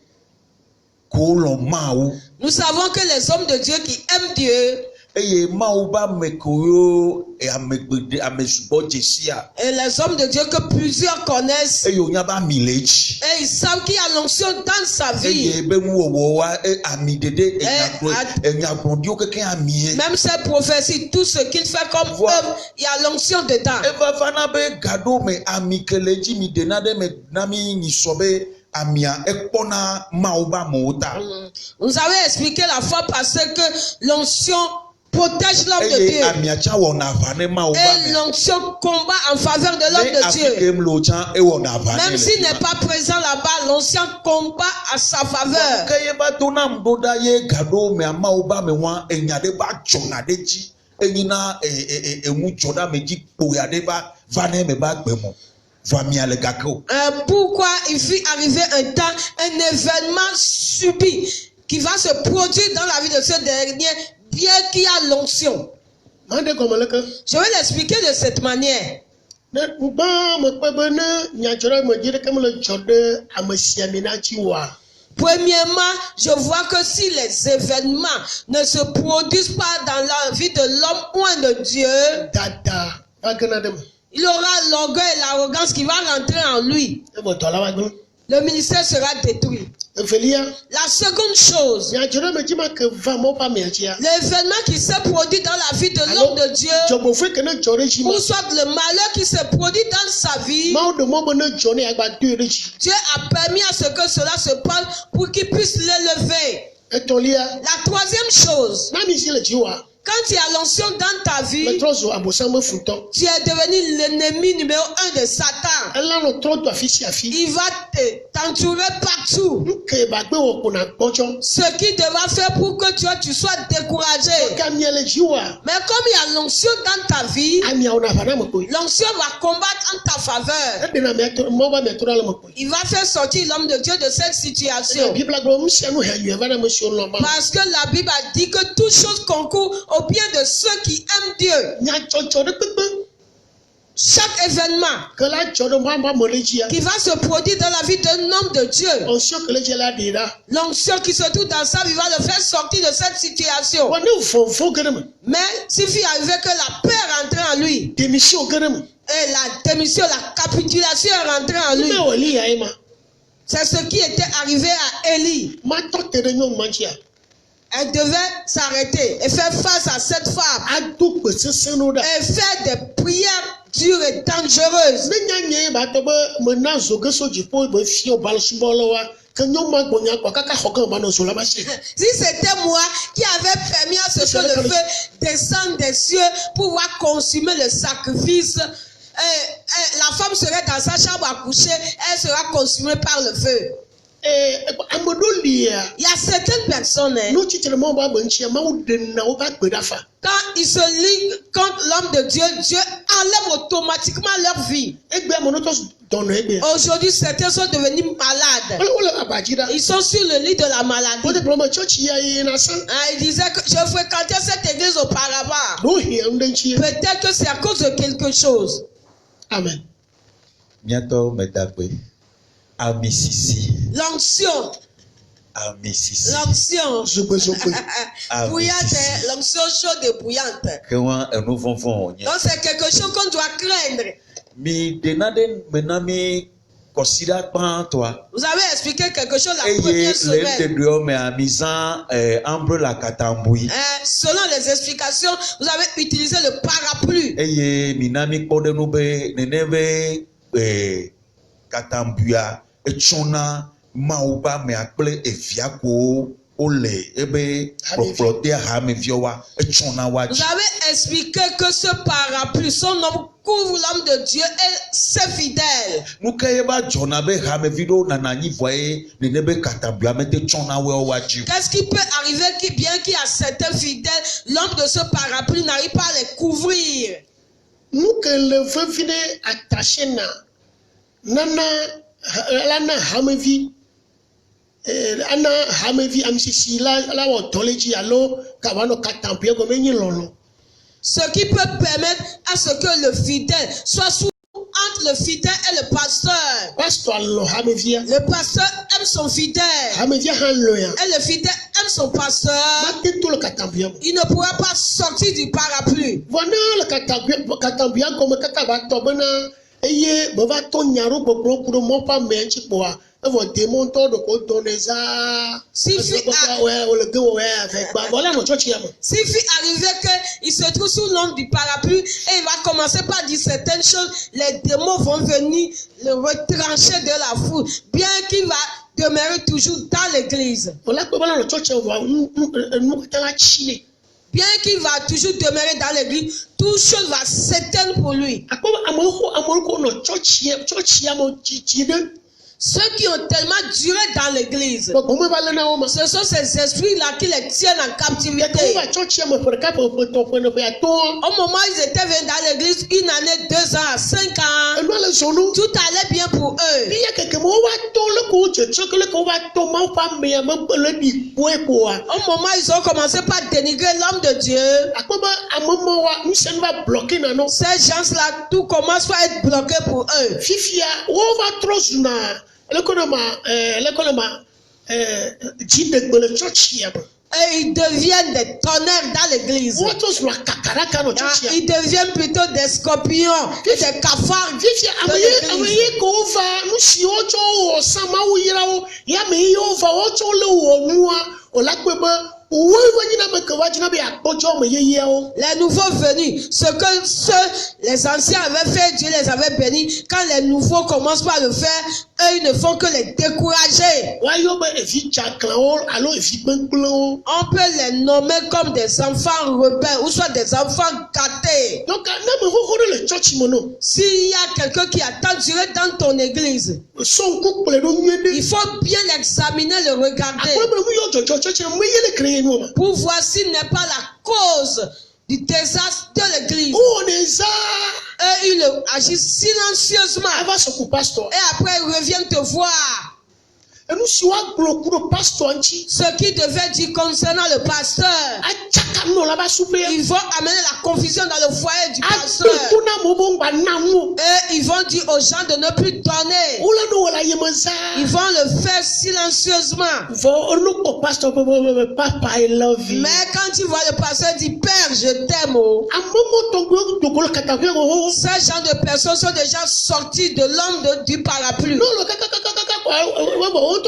kolon mau. Nous savons que les hommes de Dieu qui aiment Dieu Eye mauba mekoyo amesubo jesia. et les hommes de Dieu que plusieurs connaissent, Eyo nyaba mileji. et ils savent qu'il y a l'onction dans sa vie. Eye be muwowa amidede enyagrondio keke amie. Même ces prophéties, tout ce qu'il fait comme œuvre, il y a l'onction dedans. Eva fana be gado me amikeleji mi denade me nami nisobe amia ekpona mauba mota. Vous avez expliqué la fois passée que l'onction protège l'homme de Eye Dieu. amia chawona vane mauba Et me. l'onction combat en faveur de l'homme de Dieu. Même s'il n'est pas présent là-bas, l'onction combat à sa faveur. Kayeba tona mdoda ye gado me amauba me wan enyade ba chona deji. Enyina emu chona meji poyade ba vane me ba gbemo. Vamia le gako. Pourquoi il fut arrivé un temps, un événement subit qui va se produire dans la vie de ce dernier, bien qu'il y a l'onction. Mande komalaka. Je vais l'expliquer de cette manière. Na ba me pebene nyajora me dire comme le jode amasiamina chiwa. Premièrement, je vois que si les événements ne se produisent pas dans la vie de l'homme ou de Dieu, Dada. Bagana dem. il aura l'orgueil et l'arrogance qui va rentrer en lui. E mo tola wa gbo. Le ministère sera détruit. Efelia. La seconde chose, Nyajora me jima ke va mo pa me achia. l'événement qui s'est produit dans la vie de l'homme de Dieu, Jobo fe ke ne jore jima. ou soit le malheur qui s'est produit dans sa vie, Mau de mo ne jone agba duereji. Dieu a permis à ce que cela se passe pour qu'il puisse l'élever. Etolia. La troisième chose, Na mi si le jiwa. quand tu as l'onction dans ta Le vie, trozo abosa me futon. tu es devenu l'ennemi numéro 1 de Satan. Ela no tro do afisi afi. Il va t'entourer partout. Nke ba gbe wo kuna gbojo. Ce qui devra faire pour que tu sois découragé. Ka mi ele jiwa. Mais comme il y a l'onction dans ta vie, Ami ona fana mo ko. l'onction va combattre en ta faveur. Edena me to mo ba me to la mo ko. Il va faire sortir l'homme de Dieu de cette situation. La Bible a gbo msi anu hanyu e vana mo si olomba. Parce que la Bible a dit que toute chose concourt au bien de ceux qui aiment Dieu. Nya chocho de pepe. Chaque événement Que la chodo mo ba mo lejia. qui va se produire dans la vie d'un homme de Dieu, On sio que lejia la dira. l'onction qui se trouve dans sa vie va le faire sortir de cette situation. Wa ne fo gerem. Mais s'il fit arriver que la paix rentre en lui, Démission gerem. et la démission, la capitulation est rentrée en lui, Me oli ya ema. c'est ce qui était arrivé à Élie. Ma to tere nyon manchia. Elle devait s'arrêter et faire face à cette femme Adu pese senoda. et faire des prières dures et dangereuses. Ne nya nye ba to be me na zo ge so jipo be fi o bal subolo wa. Que nyon ma gbonya kwa kaka hokan ba no so la ba se. Si c'était moi qui avais permis à ce que le feu descende des cieux pour pouvoir consumer le sacrifice, la femme serait dans sa chambre à coucher, elle sera consumée par le feu. amodo lia. Il y a certaines personnes, No chichiremo ba bonchia ma udena o ba gbedafa. quand ils se liguent contre l'homme de Dieu, Dieu enlève automatiquement leur vie. Egbe amonotos dono egbe. Aujourd'hui, certains sont devenus malades. Ola abajida. Ils sont sur le lit de la Wote maladie. ploma church ya inasan. Il disait que je fréquentais cette église auparavant. No hia undenchi. Peut-être que c'est à cause de quelque chose. Amen. Miato medakwe. Amisisi. L'onction. Amisisi. L'onction. Zokwe. Bouillante, l'onction chaude et bouillante. Kewa enu fonfon. Donc c'est quelque chose qu'on doit craindre. Mi denade menami kosida pan toi. Vous avez expliqué quelque chose la Eye première le semaine. de me amizan ambre la katambui. Selon les explications, vous avez utilisé le parapluie. Eye minami kodenu be nenebe katambuya echona mauba me akple eviako ole ebe proplote ha me viowa echona wa. Vous avez expliqué que ce parapluie, son nom couvre l'homme de Dieu et ses fidèles. Nukaye ba jona be ha me vido nanani voye nenebe katambuya mete chona we waji. Qu'est-ce qui peut arriver qui, bien qu'il y a certains fidèles, l'homme de ce parapluie n'arrive pas à les couvrir? Nous que le vivine attaché na nana lana hamevi ana hamevi amsisi la wotoleji alo kawano katampie gomenyi lolo. Ce qui peut permettre à ce que le fidèle soit sous entre le fidèle et le pasteur. Pasteur lo hamevia. Le pasteur aime son fidèle. Hamevia han loya. Et le fidèle aime son pasteur. Mate tout le katambia. Il ne pourra pas sortir du parapluie. Voilà le katambia comme kataba tobana eye bova to nyaro bobro pour mo pa menchi boa. Evo démon to de ko doneza. Si fit arriver qu'il se trouve sous l'ombre du parapluie et il va commencer par dire certaines choses, les démons vont venir le retrancher de la foule, bien qu'il va demeurer toujours dans l'église. Bien qu'il va toujours demeurer dans l'église, toute chose va s'éteindre pour lui. Ceux qui ont tellement duré dans l'église, ce sont ces esprits-là qui les tiennent en captivité. Au moment où ils étaient venus dans l'église, 1 année, 2 ans, 5 ans, tout allait bien pour eux. Au moment où ils ont commencé par dénigrer l'homme de Dieu, ces gens-là, tout commence par être bloqué pour eux. Et ils deviennent des tonnerres dans l'église. Ils deviennent plutôt des scorpions et des cafards de l'église. Les nouveaux venus, ce que les anciens avaient fait, Dieu les avait bénis. Quand les nouveaux commencent par le faire, eux, ils ne font que les décourager. On peut les nommer comme des enfants rebelles ou soit des enfants gâtés. S'il y a quelqu'un qui a tant duré dans ton église, il faut bien l'examiner, le regarder, pour voir s'il n'est pas la cause du désastre de l'église. Et il agit silencieusement. Et après, ils reviennent te voir. Ce qui devait dire concernant le pasteur, ils vont amener la confusion dans le foyer du pasteur. Et ils vont dire aux gens de ne plus donner. Ils vont le faire silencieusement. Mais quand ils voient le pasteur dire Père, je t'aime, ces gens de personnes sont déjà sortis de l'ombre du parapluie. Et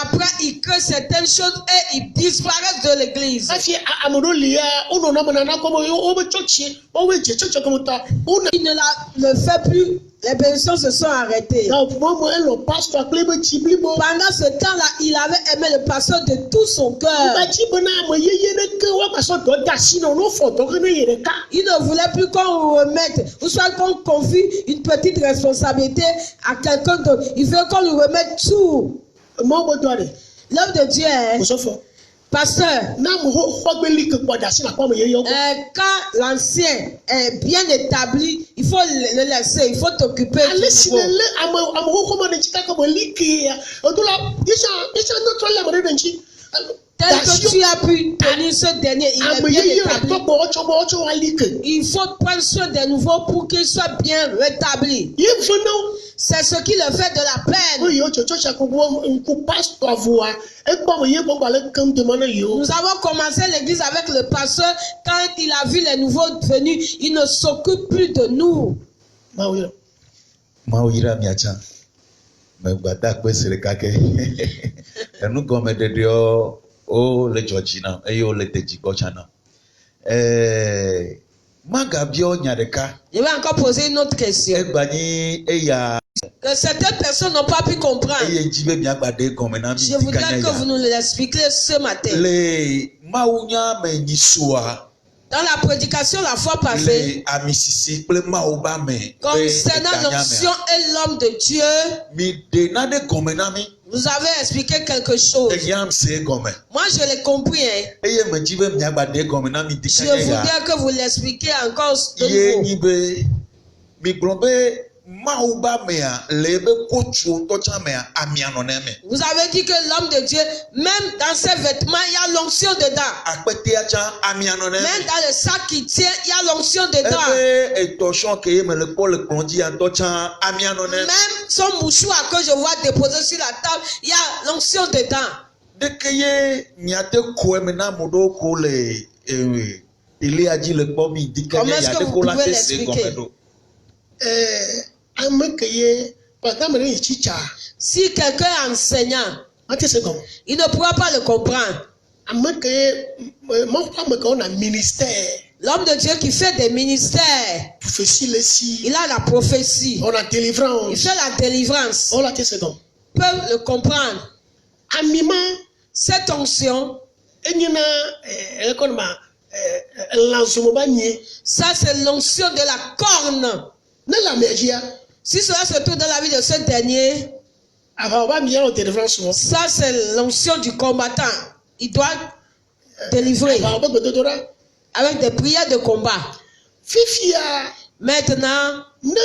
après, ils créent certaines choses et ils disparaissent de l'église. Il ne le fait plus les bénédictions se sont arrêtées. Donc, moi, le pasteur, Pendant ce temps-là, il avait aimé le pasteur de tout son cœur. Il ne voulait plus qu'on remette, ou soit qu'on confie une petite responsabilité à quelqu'un d'autre. Il veut qu'on lui remette tout. L'homme de Dieu est pasteur. Quand l'ancien est bien établi, il faut le laisser, il faut t'occuper. Tel que tu as pu tenir ce dernier, il est bien établi. Il faut prendre soin des nouveaux pour qu'il soit bien rétabli. C'est ce qui le fait de la peine. Nous avons commencé l'église avec le pasteur. Quand il a vu les nouveaux venus, il ne s'occupe plus de nous. Oh, le Georgina, ayo le Tejigochana. Magabio Nyadeka. Je vais encore poser une autre question. Que certaines personnes n'ont pas pu comprendre. Je voudrais que vous nous l'expliquiez ce matin. Dans la prédication la fois passée, concernant l'onction et l'homme de Dieu, vous avez expliqué quelque chose. Moi, je l'ai compris. Je voudrais que vous l'expliquiez encore de nouveau. Vous avez dit que l'homme de Dieu, même dans ses vêtements, il y a l'onction dedans. Même dans le sac qui tient, il y a l'onction dedans. Même son mouchoir que je vois déposé sur la table, il y a l'onction dedans. Comment est-ce que vous pouvez l'expliquer? Si quelqu'un est enseignant, il ne pourra pas le comprendre. L'homme de Dieu qui fait des ministères, il a la prophétie, il fait la délivrance, peut le comprendre. Cette onction, ça c'est l'onction de la corne. Si cela se trouve dans la vie de ce dernier, ça c'est l'onction du combattant. Il doit délivrer avec des prières de combat. Maintenant, dans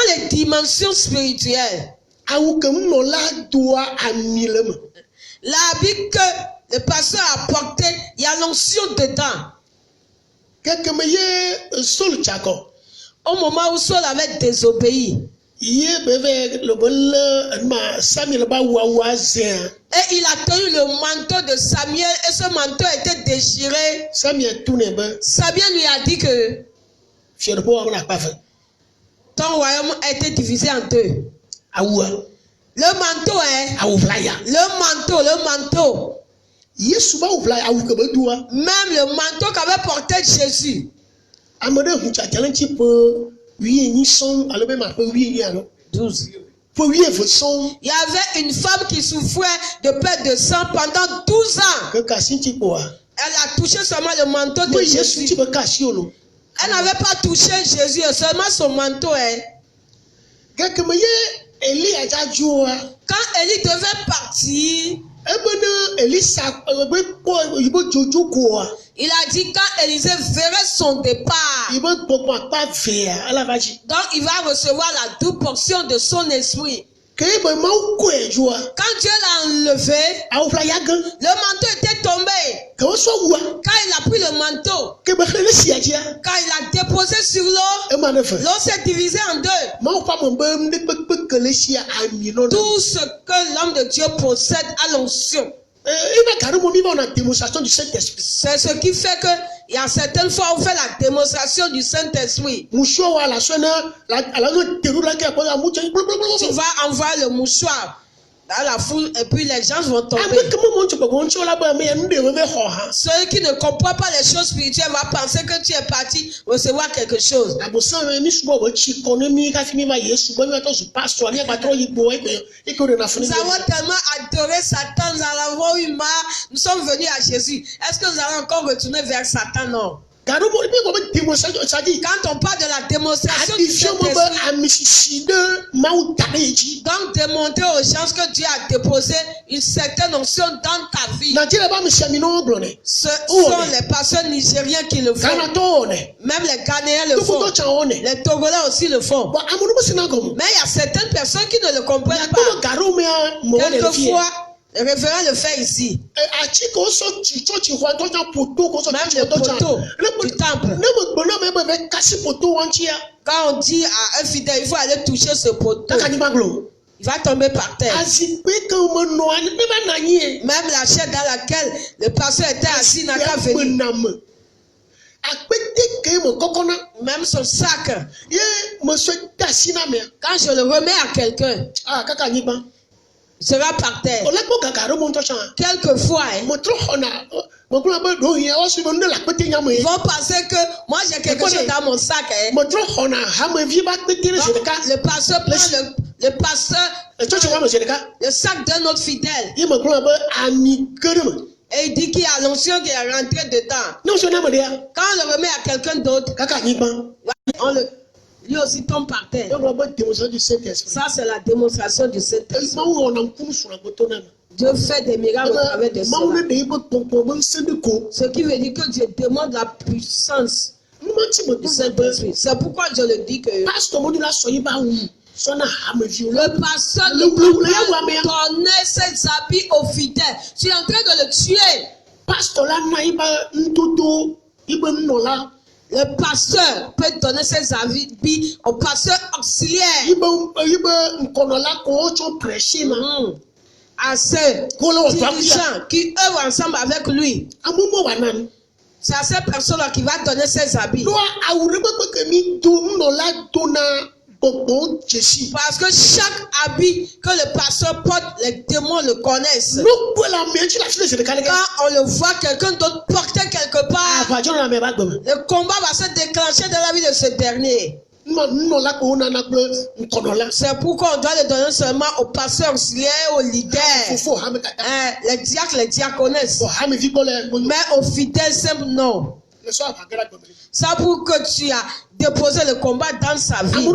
les dimensions spirituelles, l'habit que le pasteur a porté, il y a l'onction dedans. Au moment où Saul avait désobéi, et il a tenu le manteau de Samuel et ce manteau était déchiré. Samuel lui a dit que ton royaume a été divisé en deux. Le manteau le manteau. Même le manteau qu'avait porté Jésus. Il y avait une femme qui souffrait de perte de sang pendant 12 ans. Elle a touché seulement le manteau de Jésus. Elle n'avait pas touché Jésus, seulement son manteau. Quand Élie devait partir, il a dit quand Élisée verrait son départ, donc il va recevoir la double portion de son esprit. Quand Dieu l'a enlevé, le manteau était tombé. Quand il a pris le manteau, quand il a déposé sur l'eau, l'eau s'est divisée en deux. Tout ce que l'homme de Dieu possède à l'onction. C'est ce qui fait que il y a certaines fois on fait la démonstration du Saint-Esprit. Tu vas envoyer le mouchoir dans la foule et puis les gens vont tomber. Celui qui ne comprend pas les choses spirituelles va penser que tu es parti recevoir quelque chose. Nous avons tellement adoré Satan, nous en avons eu marre, nous sommes venus à Jésus. Est-ce que nous allons encore retourner vers Satan? Non. Quand on parle de la démonstration du Saint-Esprit, donc démontrer aux gens que Dieu a déposé une certaine onction dans ta vie. Ce sont les pasteurs nigériens qui le font. Même les Ghanéens le font. Les Togolais aussi le font. Mais il y a certaines personnes qui ne le comprennent pas. Quelquefois, le révérend le fait ici. Même le poteau du temple. Quand on dit à un fidèle, il faut aller toucher ce poteau, il va tomber par terre. Même la chaise dans laquelle le pasteur était assis n'a qu'à venir. Même son sac. Quand je le remets à quelqu'un, il sera par terre. Quelquefois, ils vont penser que moi j'ai quelque chose dans mon sac. Donc, le pasteur prend le sac d'un autre fidèle. Et il dit qu'il y a l'onction qui est rentrée dedans. Quand on le remet à quelqu'un d'autre, lui aussi tombe par terre. Ça, c'est la démonstration du Saint-Esprit. Dieu fait des miracles au travers de cela. Ce qui veut dire que Dieu demande la puissance du Saint-Esprit. C'est pourquoi je le dis que le pasteur ne peut pas donner ses habits aux fidèles. Tu es en train de le tuer. Le pasteur peut donner ses habits au pasteur auxiliaire. À ceux dirigeants qui œuvrent ensemble avec lui. C'est à ces personnes-là qui va donner ses habits. Parce que chaque habit que le pasteur porte, les démons le connaissent. Quand on le voit quelqu'un d'autre porter quelque part, le combat va se déclencher dans la vie de ce dernier. C'est pourquoi on doit le donner seulement aux pasteurs auxiliaires, aux leaders, les diacres, les diaconesses. Mais aux fidèles simples, non. Ça pour que tu as déposé le combat dans sa vie.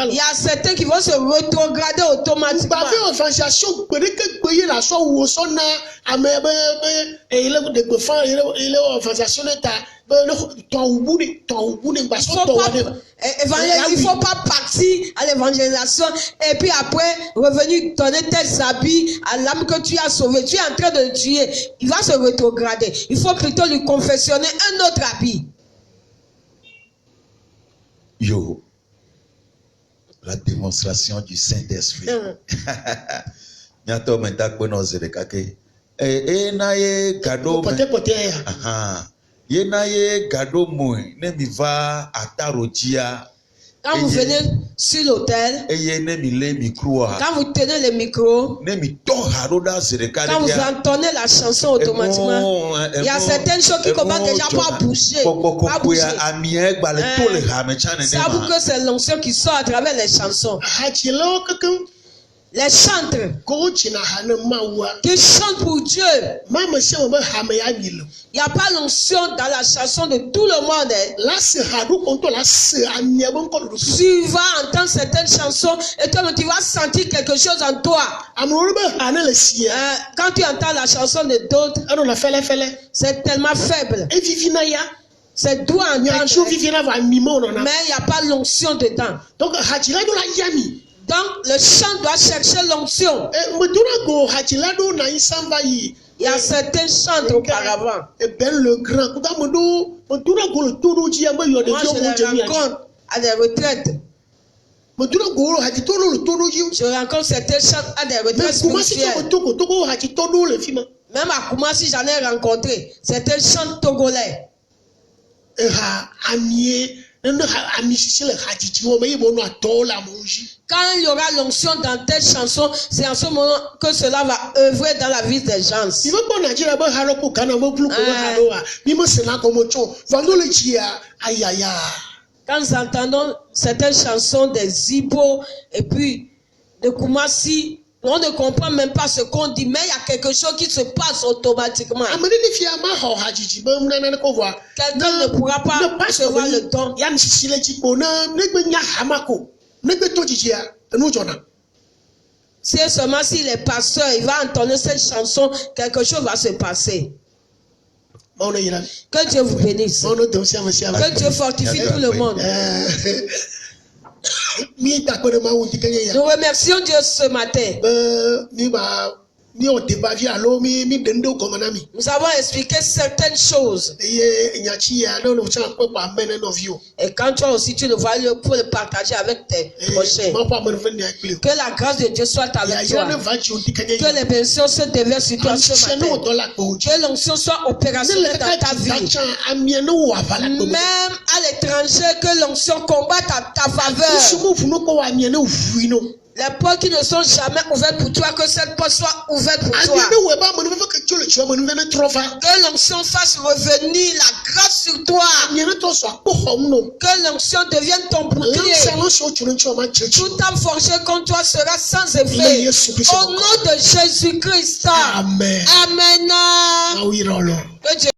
Il y a certains qui vont se rétrograder automatiquement. Il ne faut pas partir à l'évangélisation et puis après revenir donner tes habits à l'âme que tu as sauvée. Tu es en train de le tuer. Il va se rétrograder. Il faut plutôt lui confessionner un autre habit. Yo, la démonstration du Saint-Esprit. Bientôt, maintenant, quand vous venez sur l'autel, quand vous tenez le micro, quand vous entendez la chanson automatiquement, il y a certaines choses qui commencent déjà pas bouger. C'est à vous que c'est l'onction qui sort à travers les chansons. Les chantres qui chantent pour Dieu. Il n'y a pas l'onction dans la chanson de tout le monde. Tu vas entendre certaines chansons et toi tu vas sentir quelque chose en toi. Quand tu entends la chanson de d'autres, c'est tellement faible. C'est doux à entendre, mais il n'y a pas l'onction dedans. Donc le chant doit chercher l'onction. Il y a certains chants auparavant. Moi je les rencontre à des retraites. Je rencontre certains chants à des retraites spirituelles. Même à Koumassi j'en ai rencontré certains chants togolais. Quand il y aura l'onction dans telle chanson, c'est en ce moment que cela va œuvrer dans la vie des gens. Quand nous entendons certaines chansons des Ibo et puis de Koumassi, on ne comprend même pas ce qu'on dit, mais il y a quelque chose qui se passe automatiquement. Quelqu'un ne pourra pas recevoir le don. Si seulement s'il est pasteur, il va entendre cette chanson, quelque chose va se passer. Que Dieu vous bénisse. Que Dieu fortifie tout le monde. Nous remercions Dieu ce matin. Nous avons expliqué certaines choses. Et quand toi aussi tu le vois, pour le partager avec tes prochains. Que la grâce de Dieu soit avec toi. Que les bénédictions se déversent sur toi ce matin. Que l'onction soit opérationnelle dans ta vie. Même à l'étranger, que l'onction combatte à ta faveur. Les portes qui ne sont jamais ouvertes pour toi, que cette porte soit ouverte pour toi. Que l'onction fasse revenir la grâce sur toi. Que l'onction devienne ton bouclier. Toute âme forgée contre toi sera sans effet. Au nom de Jésus-Christ. Amen. Amen. Que Dieu